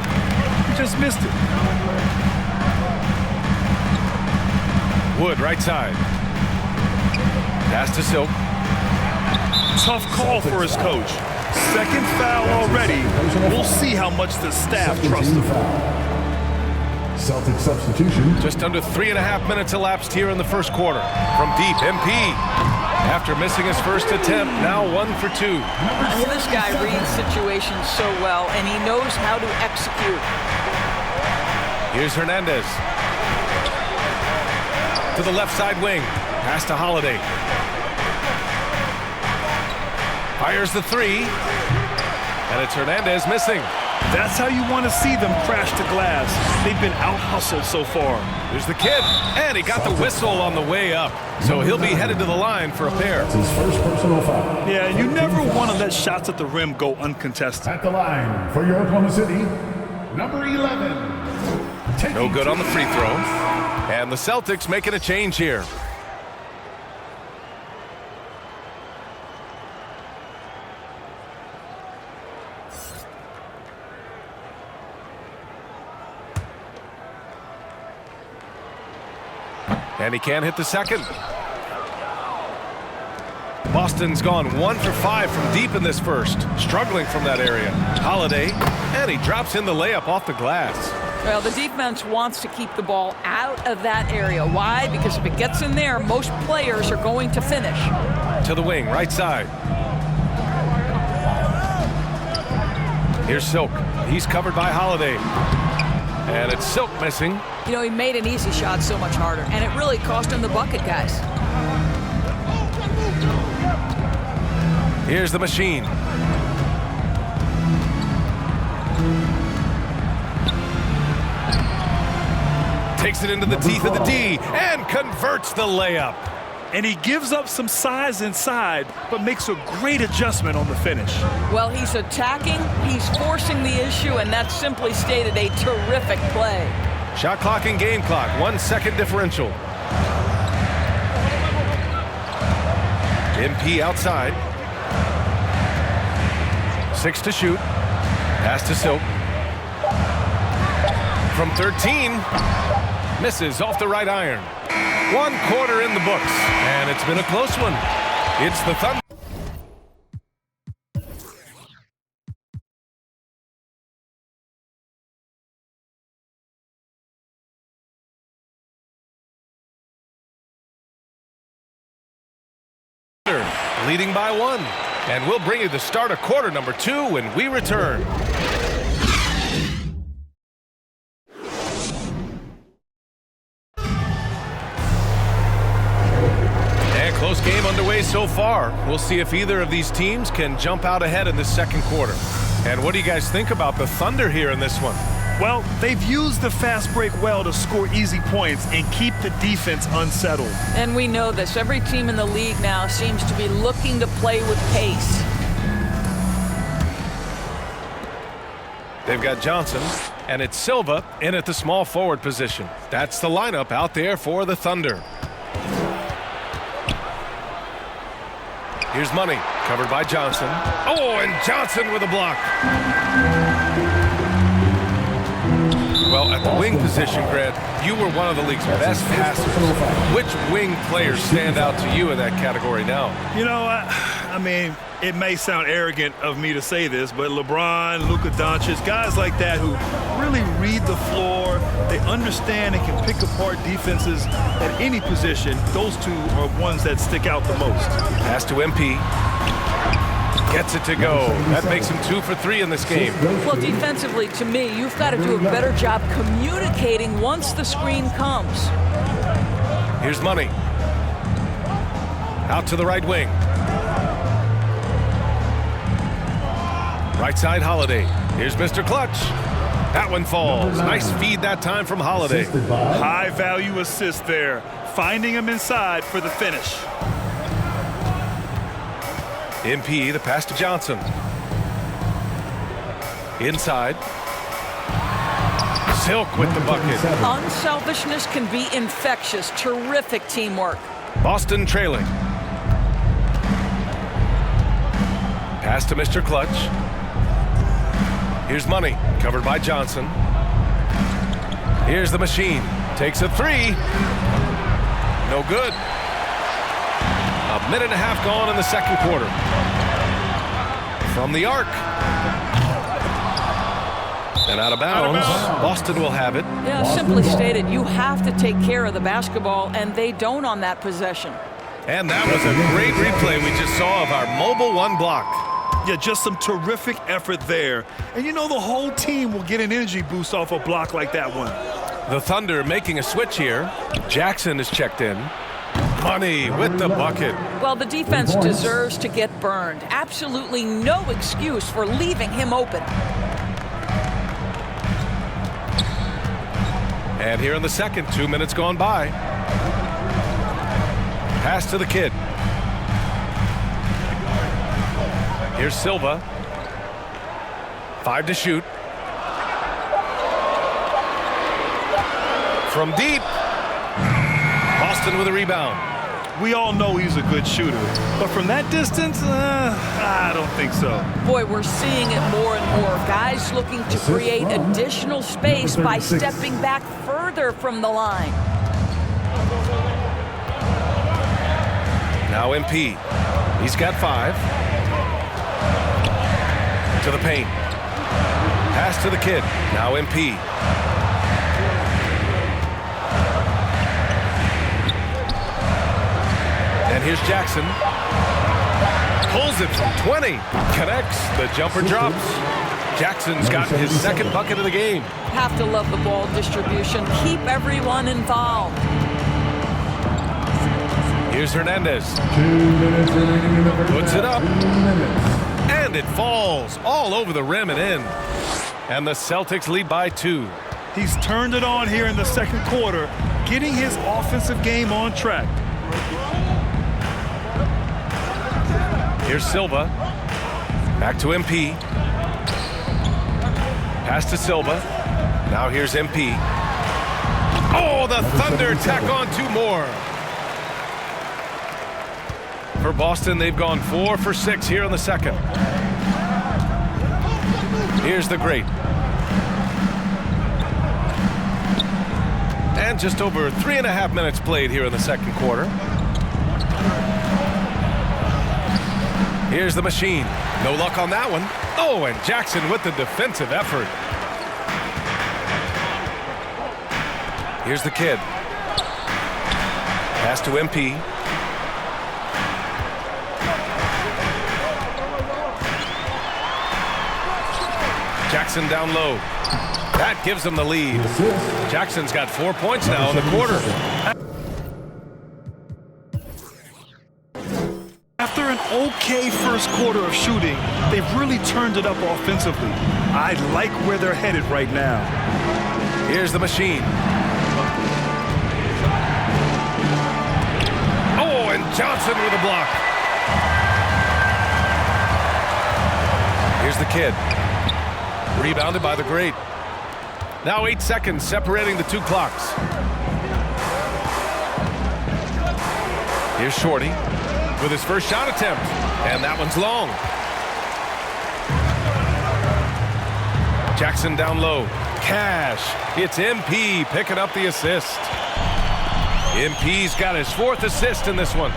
He just missed it. Wood, right side. Pass to Silk. Tough call for his coach. Second foul already. We'll see how much the staff trusts him. Celtic substitution. Just under 3.5 minutes elapsed here in the first quarter. From deep, MP. After missing his first attempt, now 1 for 2. This guy reads situations so well, and he knows how to execute. Here's Hernandez. To the left side wing. Pass to Holiday. Fires the 3. And it's Hernandez missing. That's how you want to see them crash the glass. They've been out-hustled so far. Here's the kid. And he got the whistle on the way up. So he'll be headed to the line for a pair. It's his first personal foul. Yeah, you never want to let shots at the rim go uncontested. At the line for your Oklahoma City, number 11. No good on the free throw. And the Celtics making a change here. And he can't hit the second. Boston's gone 1 for 5 from deep in this first. Struggling from that area. Holiday, and he drops in the layup off the glass. Well, the defense wants to keep the ball out of that area. Why? Because if it gets in there, most players are going to finish. To the wing, right side. Here's Silk. He's covered by Holiday. And it's Silk missing. You know, he made an easy shot so much harder, and it really cost him the bucket, guys. Here's the machine. Takes it into the teeth of the D and converts the layup. And he gives up some size inside, but makes a great adjustment on the finish. Well, he's attacking, he's forcing the issue, and that's simply stated a terrific play. Shot clock and game clock, 1 second differential. MP outside. 6 to shoot. Pass to Silk. From 13. Misses off the right iron. 1 quarter in the books, and it's been a close one. It's the Thunder. Leading by 1. And we'll bring you the start of quarter number 2 when we return. Close game underway so far. We'll see if either of these teams can jump out ahead in the second quarter. And what do you guys think about the Thunder here in this one? Well, they've used the fast break well to score easy points and keep the defense unsettled. And we know this. Every team in the league now seems to be looking to play with pace. They've got Johnson, and it's Silva in at the small forward position. That's the lineup out there for the Thunder. Here's Money, covered by Johnson. Oh, and Johnson with a block. Well, at the wing position, Grant, you were one of the league's best passers. Which wing players stand out to you in that category now? You know, I mean, it may sound arrogant of me to say this, but LeBron, Luka Doncic, guys like that who really read the floor, they understand and can pick apart defenses at any position. Those two are ones that stick out the most. Pass to MP. Gets it to go. That makes him 2 for 3 in this game. Well, defensively, to me, you've got to do a better job communicating once the screen comes. Here's Money. Out to the right wing. Right side, Holiday. Here's Mr. Clutch. That one falls. Nice feed that time from Holiday. High value assist there. Finding him inside for the finish. MP, the pass to Johnson. Inside. Silk with the bucket. Unselfishness can be infectious. Terrific teamwork. Boston trailing. Pass to Mr. Clutch. Here's Money, covered by Johnson. Here's the Machine. Takes a three. No good. A minute and a half gone in the second quarter. From the arc. And out of bounds. Boston will have it. Yeah, simply stated, you have to take care of the basketball, and they don't on that possession. And that was a great replay we just saw of our mobile one block. Yeah, just some terrific effort there. And you know the whole team will get an energy boost off a block like that one. The Thunder making a switch here. Jackson is checked in. Money with the bucket. Well, the defense deserves to get burned. Absolutely no excuse for leaving him open. And here in the second, 2 minutes gone by. Pass to the kid. Here's Silva. 5 to shoot. From deep. Boston with a rebound. We all know he's a good shooter, but from that distance, I don't think so. Boy, we're seeing it more and more. Guys looking to create additional space by stepping back further from the line. Now MP. He's got 5. To the paint. Pass to the kid. Now MP. And here's Jackson. Pulls it from 20. Connects. The jumper drops. Jackson's gotten his second bucket of the game. Have to love the ball distribution. Keep everyone involved. Here's Hernandez. Puts it up. And it falls all over the rim and in. And the Celtics lead by 2. He's turned it on here in the second quarter, getting his offensive game on track. Here's Silva. Back to MP. Pass to Silva. Now here's MP. Oh, the Thunder tack on 2 more. For Boston, they've gone 4 for 6 here in the second. Here's the Great. And just over 3.5 minutes played here in the second quarter. Here's the Machine. No luck on that one. Oh, and Jackson with the defensive effort. Here's the kid. Pass to MP. Jackson down low. That gives them the lead. Jackson's got 4 points now in the quarter. After an okay first quarter of shooting, they've really turned it up offensively. I like where they're headed right now. Here's the Machine. Oh, and Johnson with a block. Here's the kid. Rebounded by the Great. Now 8 seconds separating the 2 clocks. Here's Shorty with his first shot attempt. And that one's long. Jackson down low. Cash. It's MP picking up the assist. MP's got his 4th assist in this one.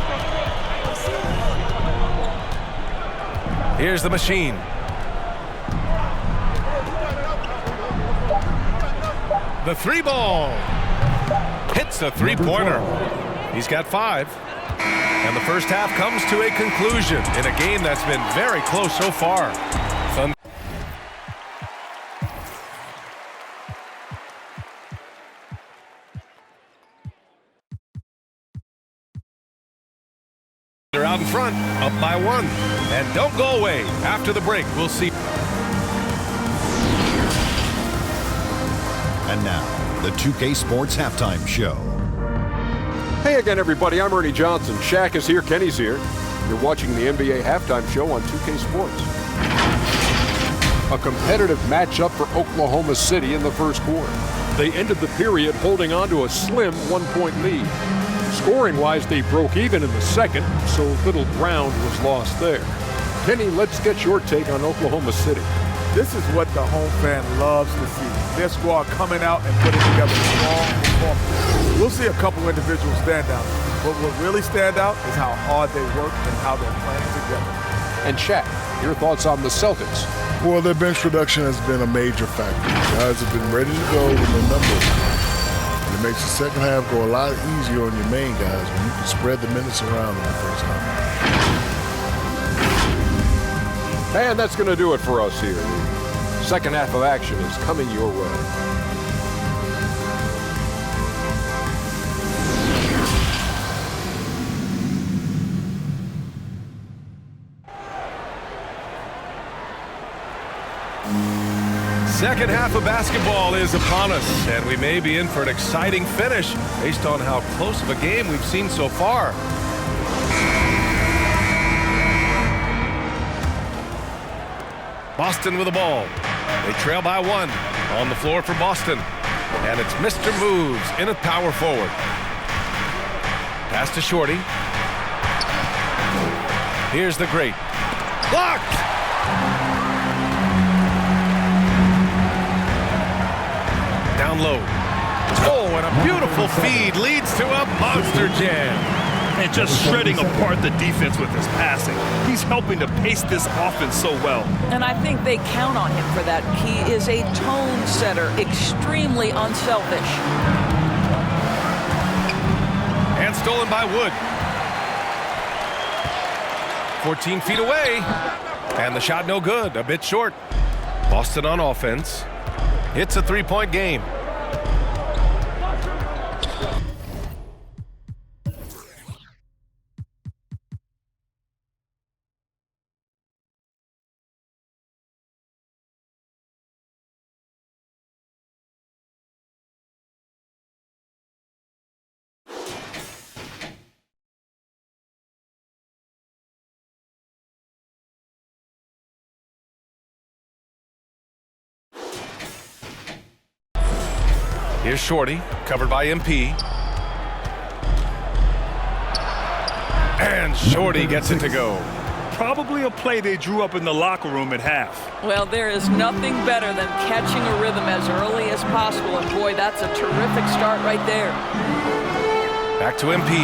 Here's the Machine. The 3 ball. Hits a 3-pointer. He's got 5. And the first half comes to a conclusion in a game that's been very close so far. They're out in front, up by 1. And don't go away. After the break, we'll see. And now, the 2K Sports Halftime Show. Hey again, everybody. I'm Ernie Johnson. Shaq is here. Kenny's here. You're watching the NBA Halftime Show on 2K Sports. A competitive matchup for Oklahoma City in the first quarter. They ended the period holding on to a slim 1-point lead. Scoring-wise, they broke even in the second, so little ground was lost there. Kenny, let's get your take on Oklahoma City. This is what the home fan loves to see. Their squad coming out and putting together strong performances. We'll see a couple individual standouts, but what really stand out is how hard they work and how they're playing together. And Shaq, your thoughts on the Celtics? Well, their bench reduction has been a major factor. Guys have been ready to go with their numbers. And it makes the second half go a lot easier on your main guys when you can spread the minutes around in the first half. And that's going to do it for us here. The second half of action is coming your way. Second half of basketball is upon us, and we may be in for an exciting finish based on how close of a game we've seen so far. Boston with the ball. They trail by 1 on the floor for Boston. And it's Mr. Moves in at power forward. Pass to Shorty. Here's the great. Blocked! Down low. Oh, and a beautiful feed leads to a monster jam. And just shredding apart the defense with his passing. He's helping to pace this offense so well. And I think they count on him for that. He is a tone setter, extremely unselfish. And stolen by Wood. 14 feet away. And the shot no good, a bit short. Boston on offense. It's a 3-point game. Here's Shorty, covered by MP. And Shorty gets it to go. Probably a play they drew up in the locker room at half. Well, there is nothing better than catching a rhythm as early as possible. And boy, that's a terrific start right there. Back to MP.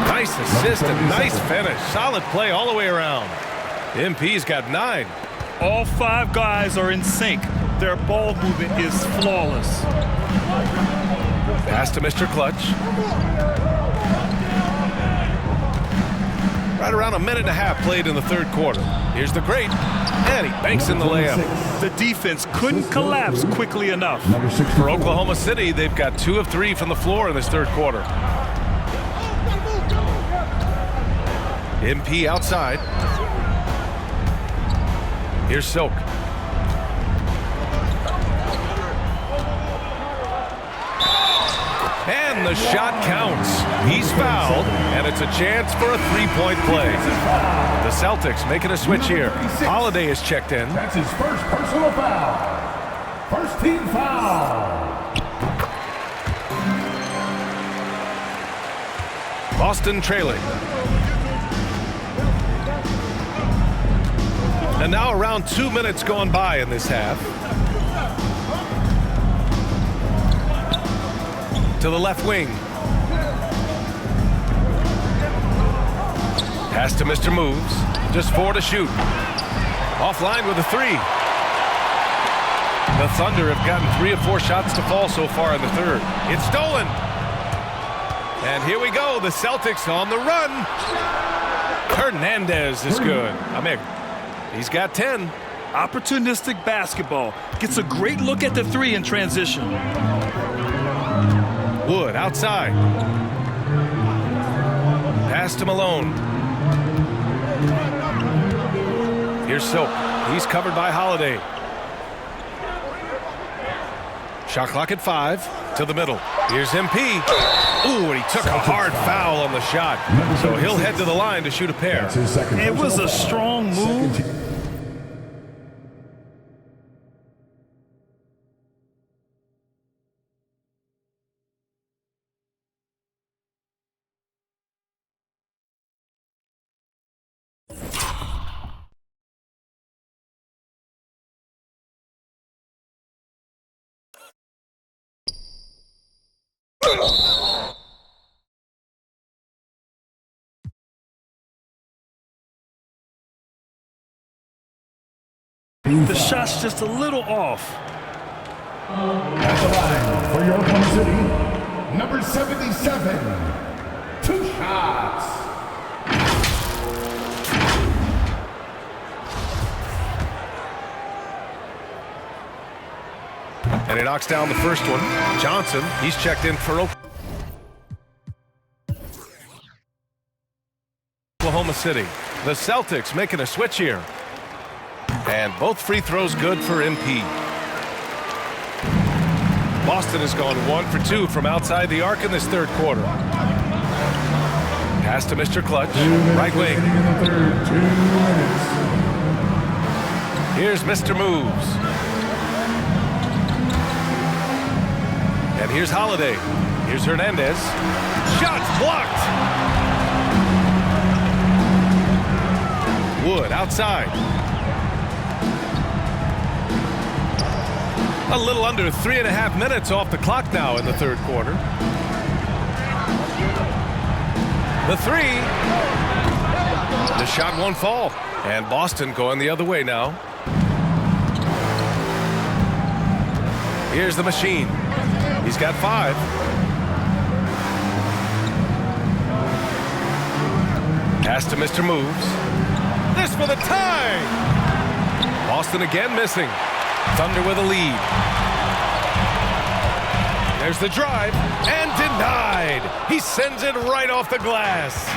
Nice assist and nice finish. Solid play all the way around. MP's got 9. All 5 guys are in sync. Their ball movement is flawless. Pass to Mr. Clutch. Right around a minute and a half played in the third quarter. Here's the great, and he banks in the layup. The defense couldn't collapse quickly enough. For Oklahoma City, they've got 2 of 3 from the floor in this third quarter. MP outside. Here's Silk. And the shot counts. He's fouled, and it's a chance for a 3-point play. The Celtics making a switch here. Holiday is checked in. That's his first personal foul. First team foul. Boston trailing. And now around 2 minutes gone by in this half. To the left wing. Pass to Mr. Moves. Just 4 to shoot. Offline with a 3. The Thunder have gotten 3 of 4 shots to fall so far in the third. It's stolen. And here we go. The Celtics on the run. Hernandez is good. I mean, he's got 10. Opportunistic basketball. Gets a great look at the 3 in transition. Wood outside. Pass to Malone. Here's Silk. He's covered by Holiday. Shot clock at 5 to the middle. Here's MP. Ooh, and he took a hard foul on the shot. So he'll head to the line to shoot a pair. It was a strong move. The shot's just a little off. At the line for your Oklahoma City, number 77, 2 shots. And he knocks down the first one. Johnson, he's checked in for Oklahoma City. The Celtics making a switch here. And both free throws good for MP. Boston has gone 1 for 2 from outside the arc in this third quarter. Pass to Mr. Clutch, right wing. Here's Mr. Moves. And here's Holiday. Here's Hernandez. Shots blocked. Wood outside. A little under 3.5 minutes off the clock now in the third quarter. The three. The shot won't fall. And Boston going the other way now. Here's the machine. He's got 5. Pass to Mr. Moves. This for the tie. Boston again missing. Thunder with a lead. There's the drive, and denied. He sends it right off the glass.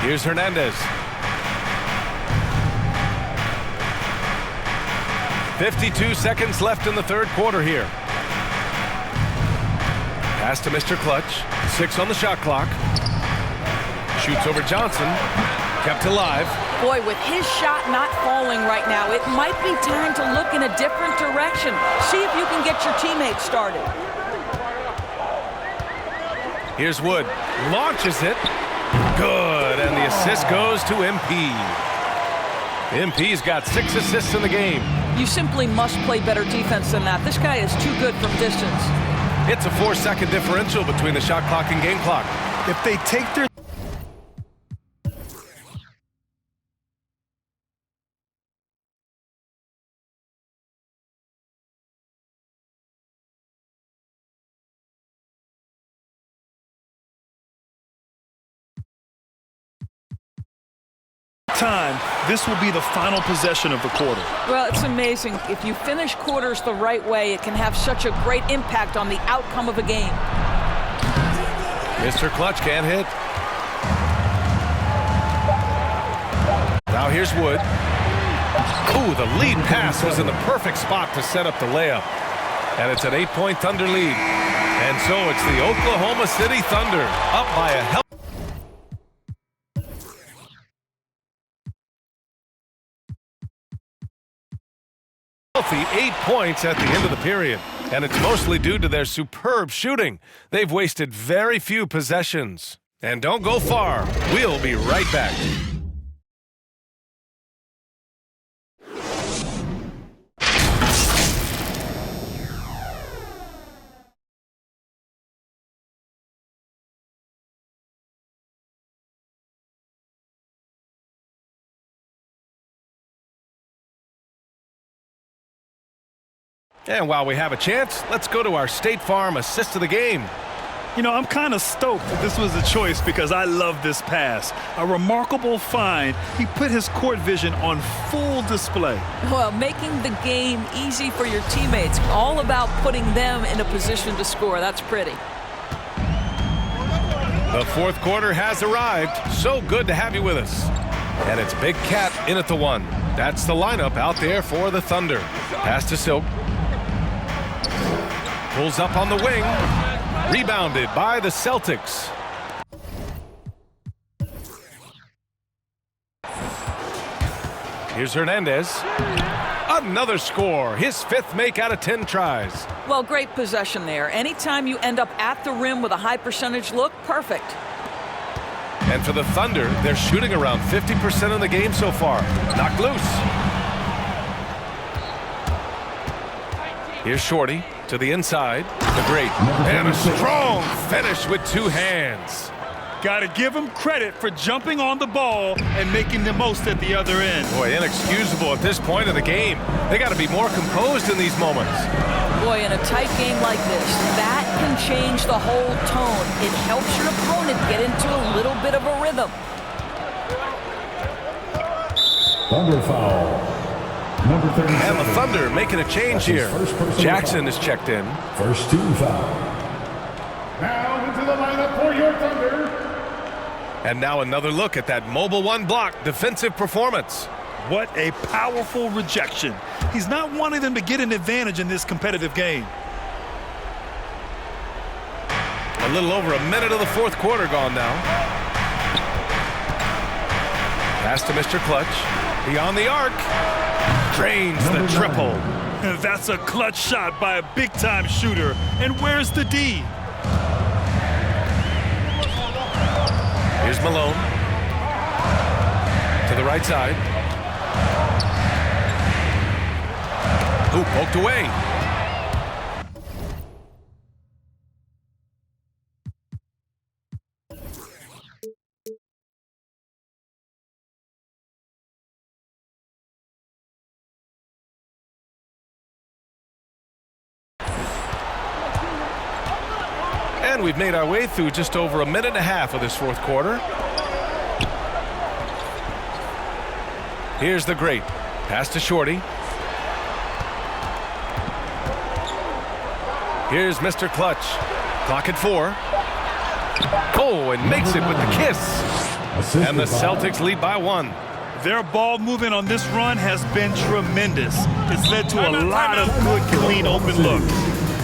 Here's Hernandez. 52 seconds left in the third quarter here. Pass to Mr. Clutch. 6 on the shot clock. Shoots over Johnson. Kept alive. Boy, with his shot not falling right now, it might be time to look in a different direction. See if you can get your teammates started. Here's Wood. Launches it. Good. And the assist goes to MP. MP's got 6 assists in the game. You simply must play better defense than that. This guy is too good from distance. It's a 4-second differential between the shot clock and game clock. If they take their time, this will be the final possession of the quarter. Well, it's amazing. If you finish quarters the right way, it can have such a great impact on the outcome of a game. Mr. Clutch can't hit. Now here's Wood. Ooh, the lead pass was in the perfect spot to set up the layup. And it's an 8-point Thunder lead. And so it's the Oklahoma City Thunder up by a healthy 8 points at the end of the period. And it's mostly due to their superb shooting. They've wasted very few possessions. And don't go far. We'll be right back. And while we have a chance, let's go to our State Farm assist of the game. You know, I'm kind of stoked that this was a choice because I love this pass. A remarkable find. He put his court vision on full display. Well, making the game easy for your teammates. All about putting them in a position to score. That's pretty. The fourth quarter has arrived. So good to have you with us. And it's Big Cat in at the 1. That's the lineup out there for the Thunder. Pass to Silk. Pulls up on the wing. Rebounded by the Celtics. Here's Hernandez. Another score. His 5th make out of 10 tries. Well, great possession there. Anytime you end up at the rim with a high percentage look, perfect. And for the Thunder, they're shooting around 50% in the game so far. Knocked loose. Here's Shorty to the inside. The great. And a strong finish with 2 hands. Got to give him credit for jumping on the ball and making the most at the other end. Boy, inexcusable at this point of the game. They got to be more composed in these moments. Boy, in a tight game like this, that can change the whole tone. It helps your opponent get into a little bit of a rhythm. Thunder foul. Number 37. And the Thunder making a change here. Jackson is checked in. First team foul. Now into the lineup for your Thunder. And now another look at that mobile 1 block defensive performance. What a powerful rejection. He's not wanting them to get an advantage in this competitive game. A little over a minute of the fourth quarter gone now. Pass to Mr. Clutch. Beyond the arc. Drains the triple. That's a clutch shot by a big-time shooter. And where's the D? Here's Malone. To the right side. Ooh, poked away. And we've made our way through just over a minute and a half of this fourth quarter. Here's the great. Pass to Shorty. Here's Mr. Clutch. Clock at 4. Oh, and makes it with the kiss. And the Celtics lead by 1. Their ball movement on this run has been tremendous. It's led to a lot of good, clean, open looks.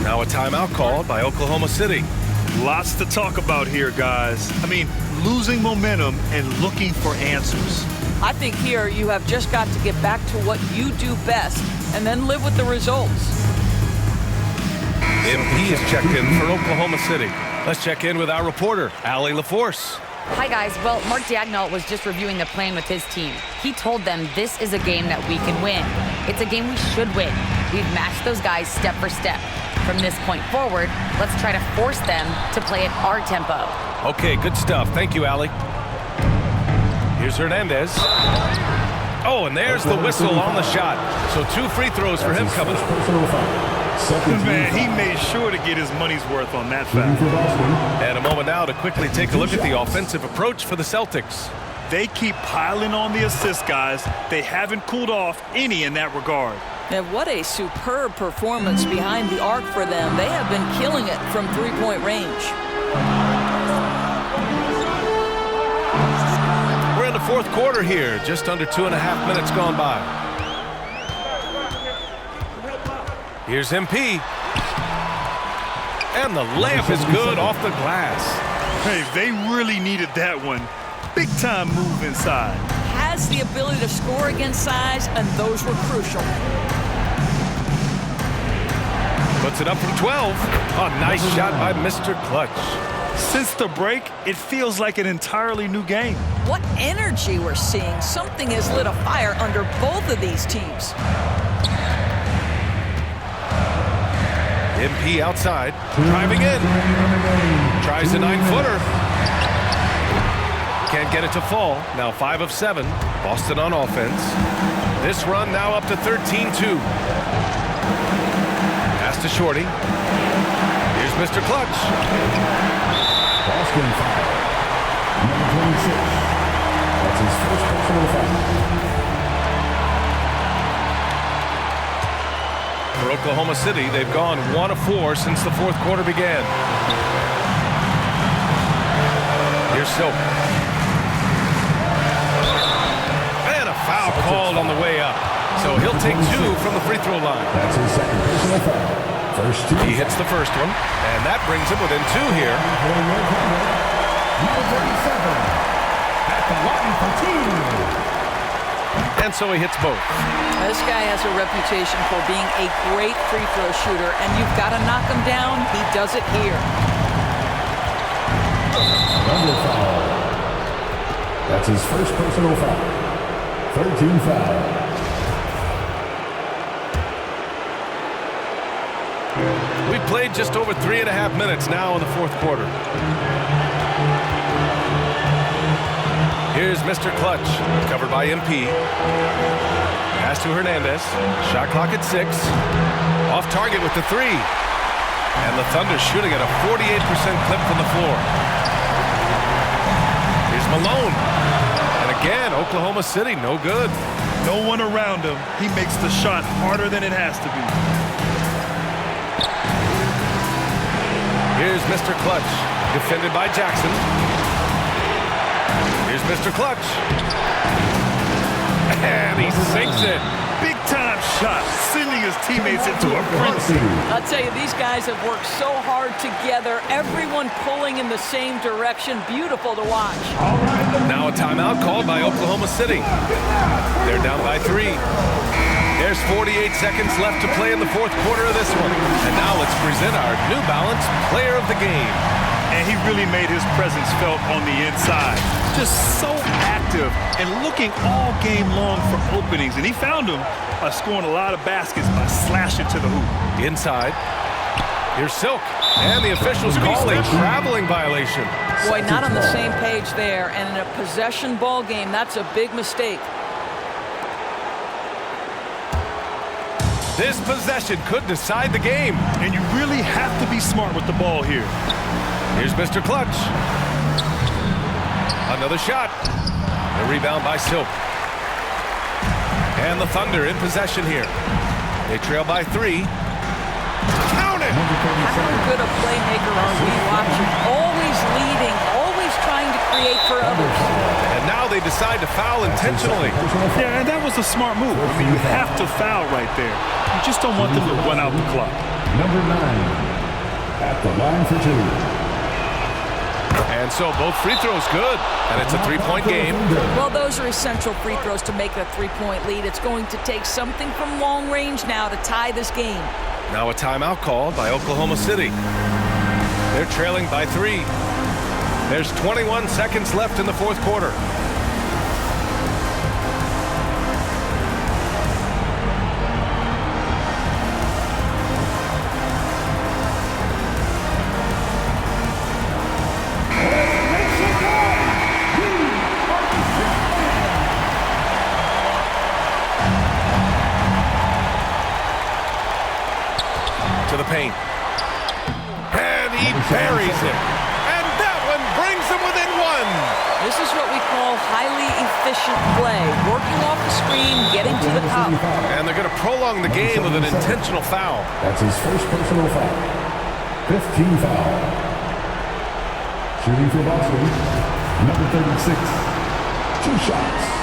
Now a timeout called by Oklahoma City. Lots to talk about here, guys. I mean, losing momentum and looking for answers. I think here you have just got to get back to what you do best and then live with the results. MP is checked in for Oklahoma City. Let's check in with our reporter, Allie LaForce. Hi, guys. Well, Mark Daigneault was just reviewing the plan with his team. He told them this is a game that we can win. It's a game we should win. We've matched those guys step for step. From this point forward, let's try to force them to play at our tempo. Okay, good stuff. Thank you, Allie. Here's Hernandez. Oh, and there's the whistle on the shot. So 2 free throws for him coming up. Man, he made sure to get his money's worth on that foul. And a moment now to quickly take a look at the offensive approach for the Celtics. They keep piling on the assist, guys. They haven't cooled off any in that regard. And what a superb performance behind the arc for them. They have been killing it from three-point range. We're in the fourth quarter here, just under 2.5 minutes gone by. Here's MP. And the layup is good off the glass. Hey, they really needed that one. Big time move inside. Has the ability to score against size, and those were crucial. Puts it up from 12. A nice shot by Mr. Clutch. Since the break, it feels like an entirely new game. What energy we're seeing. Something has lit a fire under both of these teams. MP outside, driving in. Tries a 9-footer. Can't get it to fall. Now 5 of 7. Boston on offense. This run now up to 13-2. Pass to Shorty. Here's Mr. Clutch. Boston foul. Number 26. That's his first personal foul. For Oklahoma City, they've gone 1 of 4 since the fourth quarter began. Here's Silk. And a foul called on the way up. So he'll take 2 from the free throw line. That's his second personal foul. First 2. He hits the first one, and that brings him within 2 here. Number 37 at the line for 2. And so he hits both. This guy has a reputation for being a great free throw shooter, and you've got to knock him down. He does it here. Double foul. That's his first personal foul. 13 foul. We've played just over 3.5 minutes now in the fourth quarter. Here's Mr. Clutch, covered by MP. Pass to Hernandez. Shot clock at 6. Off target with the 3. And the Thunder shooting at a 48% clip from the floor. Here's Malone. And again, Oklahoma City, no good. No one around him. He makes the shot harder than it has to be. Here's Mr. Clutch, defended by Jackson. Here's Mr. Clutch. And he sinks it. Big-time shot, sending his teammates into a frenzy. I'll tell you, these guys have worked so hard together. Everyone pulling in the same direction. Beautiful to watch. Now a timeout called by Oklahoma City. They're down by 3. There's 48 seconds left to play in the fourth quarter of this one. And now let's present our New Balance Player of the Game. And he really made his presence felt on the inside. Just so active and looking all game long for openings. And he found them by scoring a lot of baskets by slashing to the hoop. Inside. Here's Silk. And the officials call a traveling violation. Boy, not on the same page there. And in a possession ball game, that's a big mistake. This possession could decide the game. And you really have to be smart with the ball here. Here's Mr. Clutch. Another shot. The rebound by Silk. And the Thunder in possession here. They trail by 3. Count it! How good a playmaker are we watching? Always leading, always trying to create for others. And now they decide to foul intentionally. Yeah, and that was a smart move. I mean, you have to foul right there. You just don't want them to run out the clock. Number 9 at the line for 2. And so both free throws good, and it's a 3-point game. Well, those are essential free throws to make a 3-point lead. It's going to take something from long range now to tie this game. Now a timeout called by Oklahoma City. They're trailing by 3. There's 21 seconds left in the fourth quarter. To the paint. And he buries it. And that one brings them within 1. This is what we call highly efficient play. Working off the screen, getting to the cup. And they're going to prolong the game with an intentional foul. That's his first personal foul. 15 foul. Shooting for Boston, number 36. 2 shots.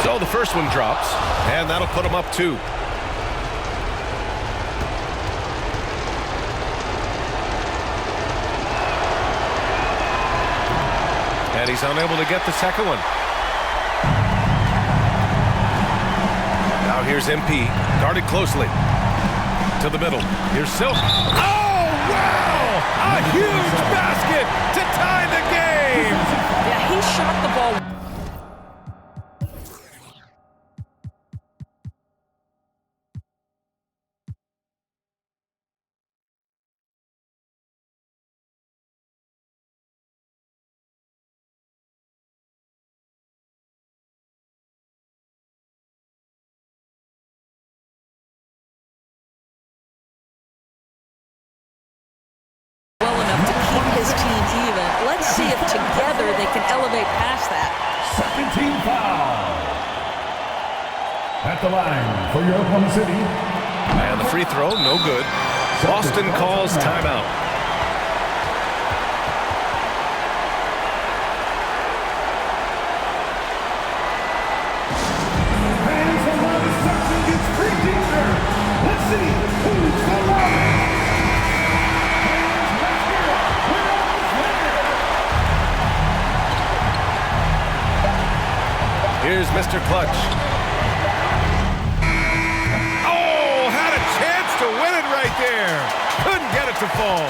So the first one drops, and that'll put him up 2. And he's unable to get the second one. Now here's MP, guarded closely. To the middle. Here's Silk. Oh, wow! A huge basket to tie the game! Yeah, he shot the ball. Let's see if together they can elevate past that. 17 foul. At the line for your Oklahoma City. And the free throw, no good. Boston calls timeout. Let's see who's the winner. Here's Mr. Clutch. Oh, had a chance to win it right there. Couldn't get it to fall.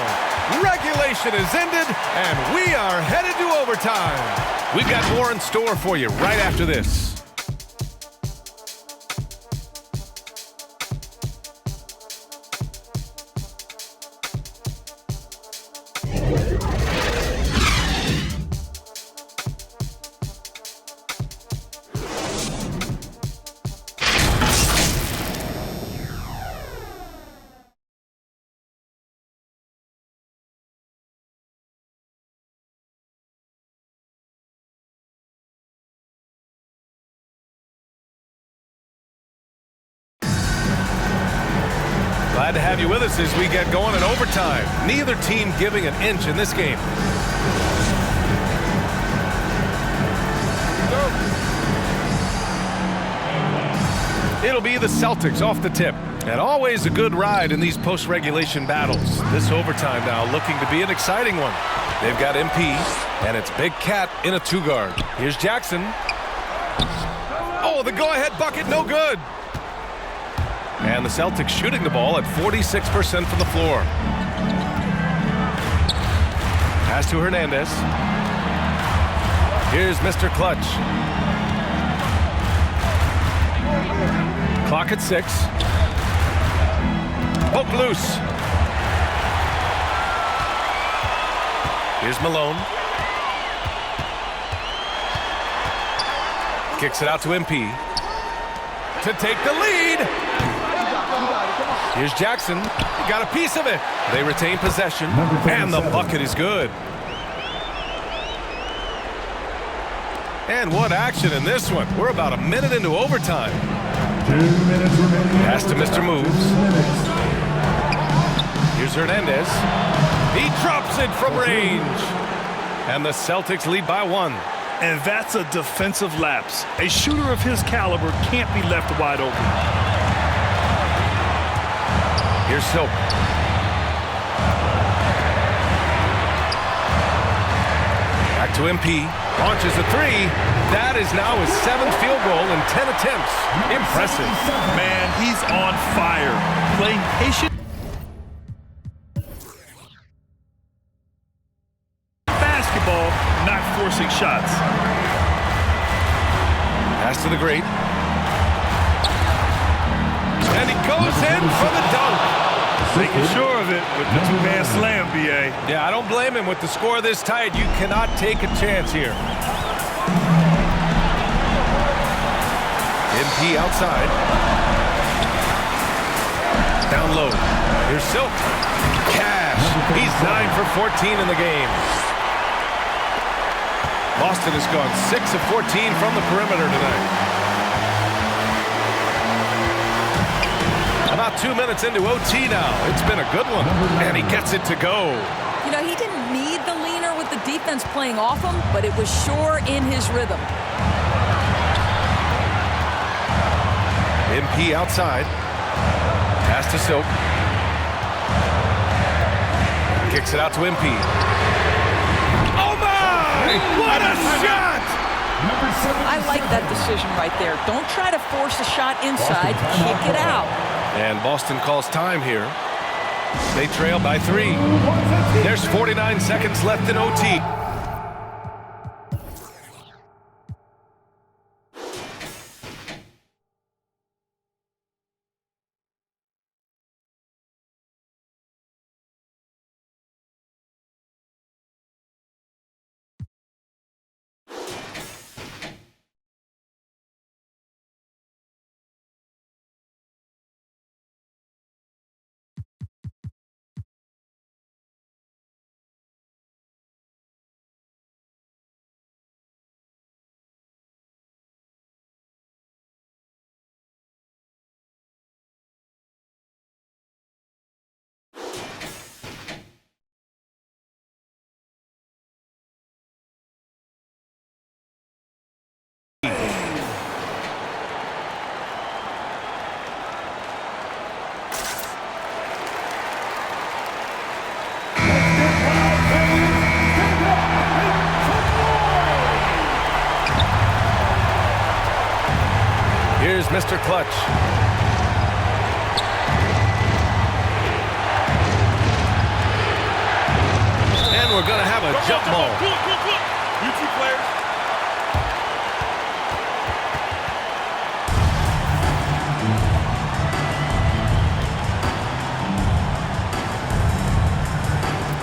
Regulation is ended, and we are headed to overtime. We've got more in store for you right after this. Glad to have you with us as we get going in overtime. Neither team giving an inch in this game. It'll be the Celtics off the tip. And always a good ride in these post-regulation battles. This overtime now looking to be an exciting one. They've got MP, and it's Big Cat in a two-guard. Here's Jackson. Oh, the go-ahead bucket, no good. And the Celtics shooting the ball at 46% from the floor. Pass to Hernandez. Here's Mr. Clutch. Clock at 6. Poke loose. Here's Malone. Kicks it out to MP. To take the lead. Here's Jackson. Got a piece of it. They retain possession. And the bucket is good. And what action in this one. We're about a minute into overtime. 2 minutes remaining. Pass to Mr. Moves. Here's Hernandez. He drops it from range. And the Celtics lead by 1. And that's a defensive lapse. A shooter of his caliber can't be left wide open. Here's Silk. Back to MP. Launches a 3. That is now his 7th field goal in 10 attempts. Impressive. Man, he's on fire. Playing patient. Basketball, not forcing shots. Pass to the great. And he goes in for the dunk. Making sure of it with the two-man slam, B.A. Yeah, I don't blame him. With the score this tight, you cannot take a chance here. MP outside. Down low. Here's Silk. Cash. He's 9 for 14 in the game. Boston has gone 6 of 14 from the perimeter tonight. About 2 minutes into OT now. It's been a good one. And he gets it to go. You know, he didn't need the leaner with the defense playing off him, but it was sure in his rhythm. MP outside. Pass to Silk. Kicks it out to MP. Oh my! What a shot! I like that decision right there. Don't try to force a shot inside. Kick it out. And Boston calls time here. They trail by 3. There's 49 seconds left in OT. Here's Mr. Clutch. And we're going to have a jump ball. You two players.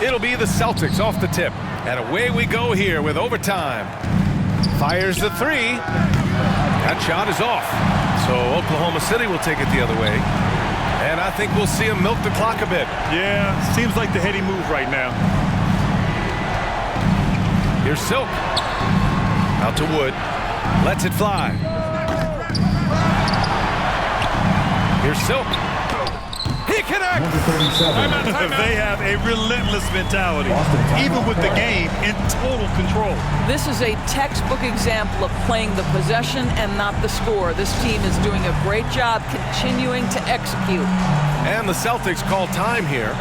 It'll be the Celtics off the tip. And away we go here with overtime. Fires the three. That shot is off. So Oklahoma City will take it the other way. And I think we'll see him milk the clock a bit. Yeah, seems like the heady move right now. Here's Silk. Out to Wood. Lets it fly. Here's Silk. He connects! They have a relentless mentality, even with the game in total control. This is a textbook example of playing the possession and not the score. This team is doing a great job continuing to execute. And the Celtics call time here.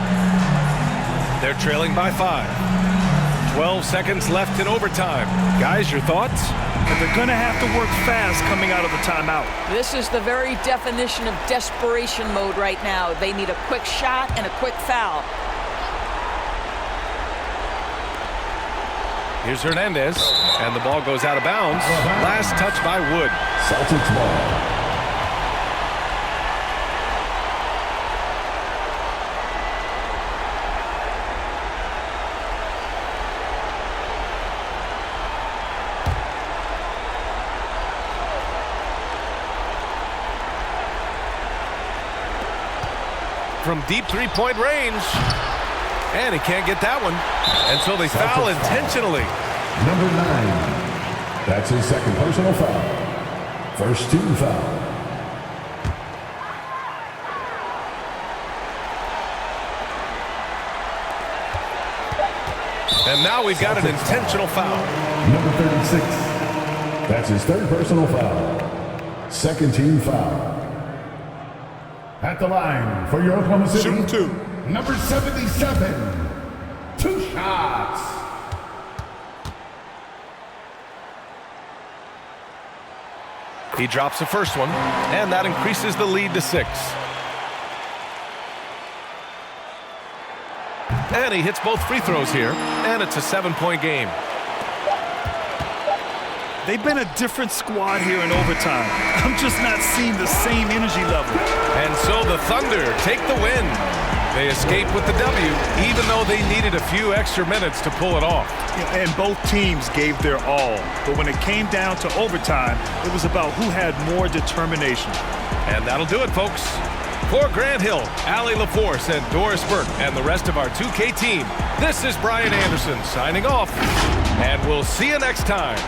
They're trailing by 5. 12 seconds left in overtime. Guys, your thoughts? But they're going to have to work fast coming out of the timeout. This is the very definition of desperation mode right now. They need a quick shot and a quick foul. Here's Hernandez, and the ball goes out of bounds. Last touch by Wood. Celtics ball. From deep three-point range. And he can't get that one. And so they foul intentionally. Number 9. That's his second personal foul. First team foul. And now we've got an intentional foul. Number 36. That's his third personal foul. Second team foul. At the line for your Oklahoma City. Shoot 2. Number 77. 2 shots. He drops the first one, and that increases the lead to 6. And he hits both free throws here, and it's a 7-point game. They've been a different squad here in overtime. I'm just not seeing the same energy level. And so the Thunder take the win. They escape with the W, even though they needed a few extra minutes to pull it off. And both teams gave their all. But when it came down to overtime, it was about who had more determination. And that'll do it, folks. For Grant Hill, Allie LaForce, and Doris Burke, and the rest of our 2K team, this is Brian Anderson signing off. And we'll see you next time.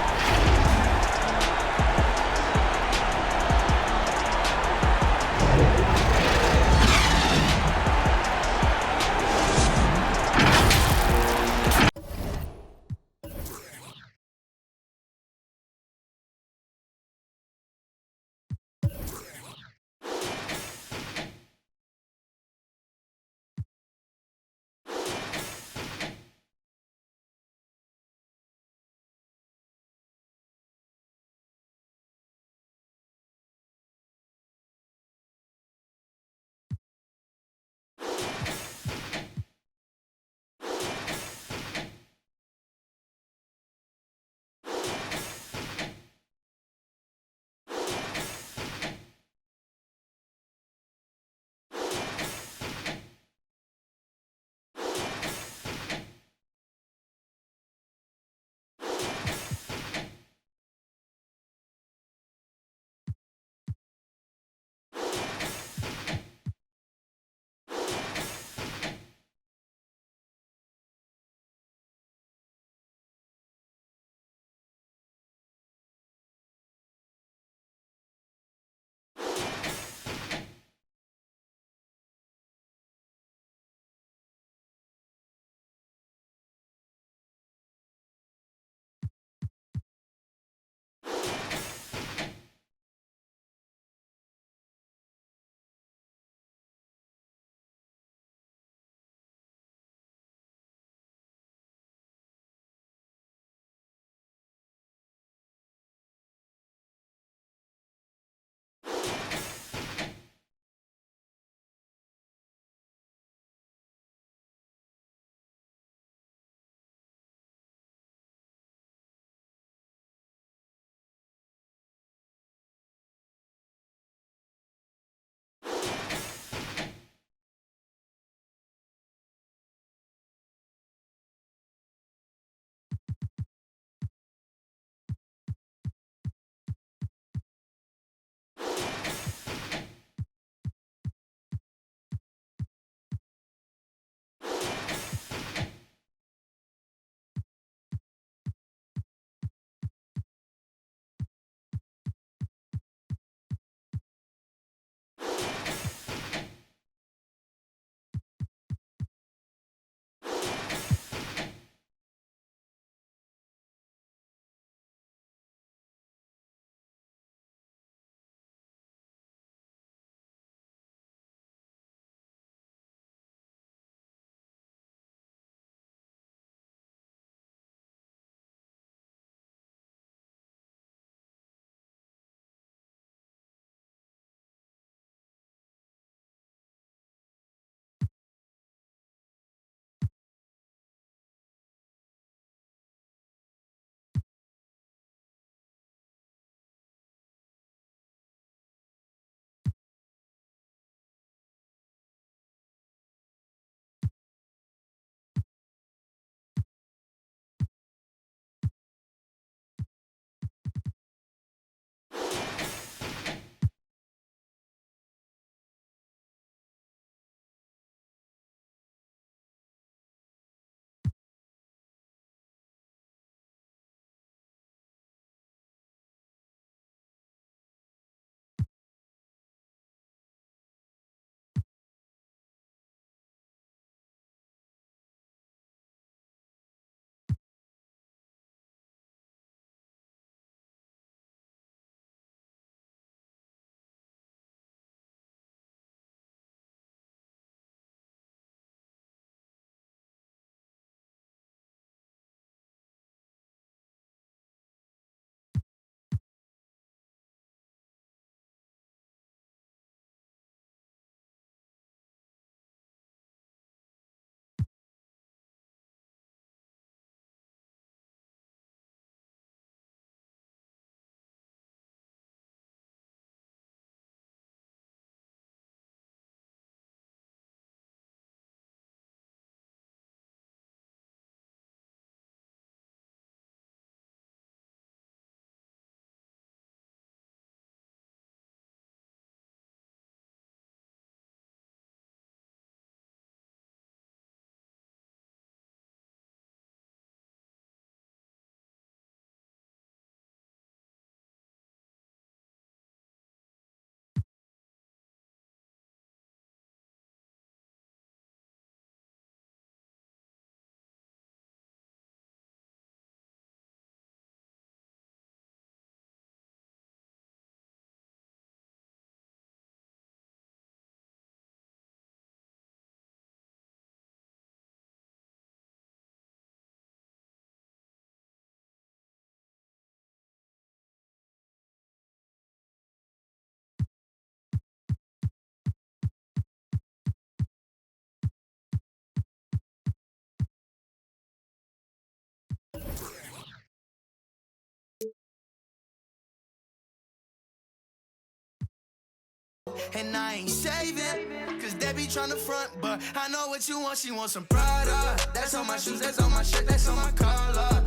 and I ain't saving. Cause they be tryna front, but I know what you want. She wants some Prada. That's on my shoes, that's on my shirt, that's on my collar.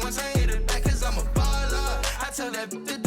Once I hit it back, cause I'm a baller. I tell that bitch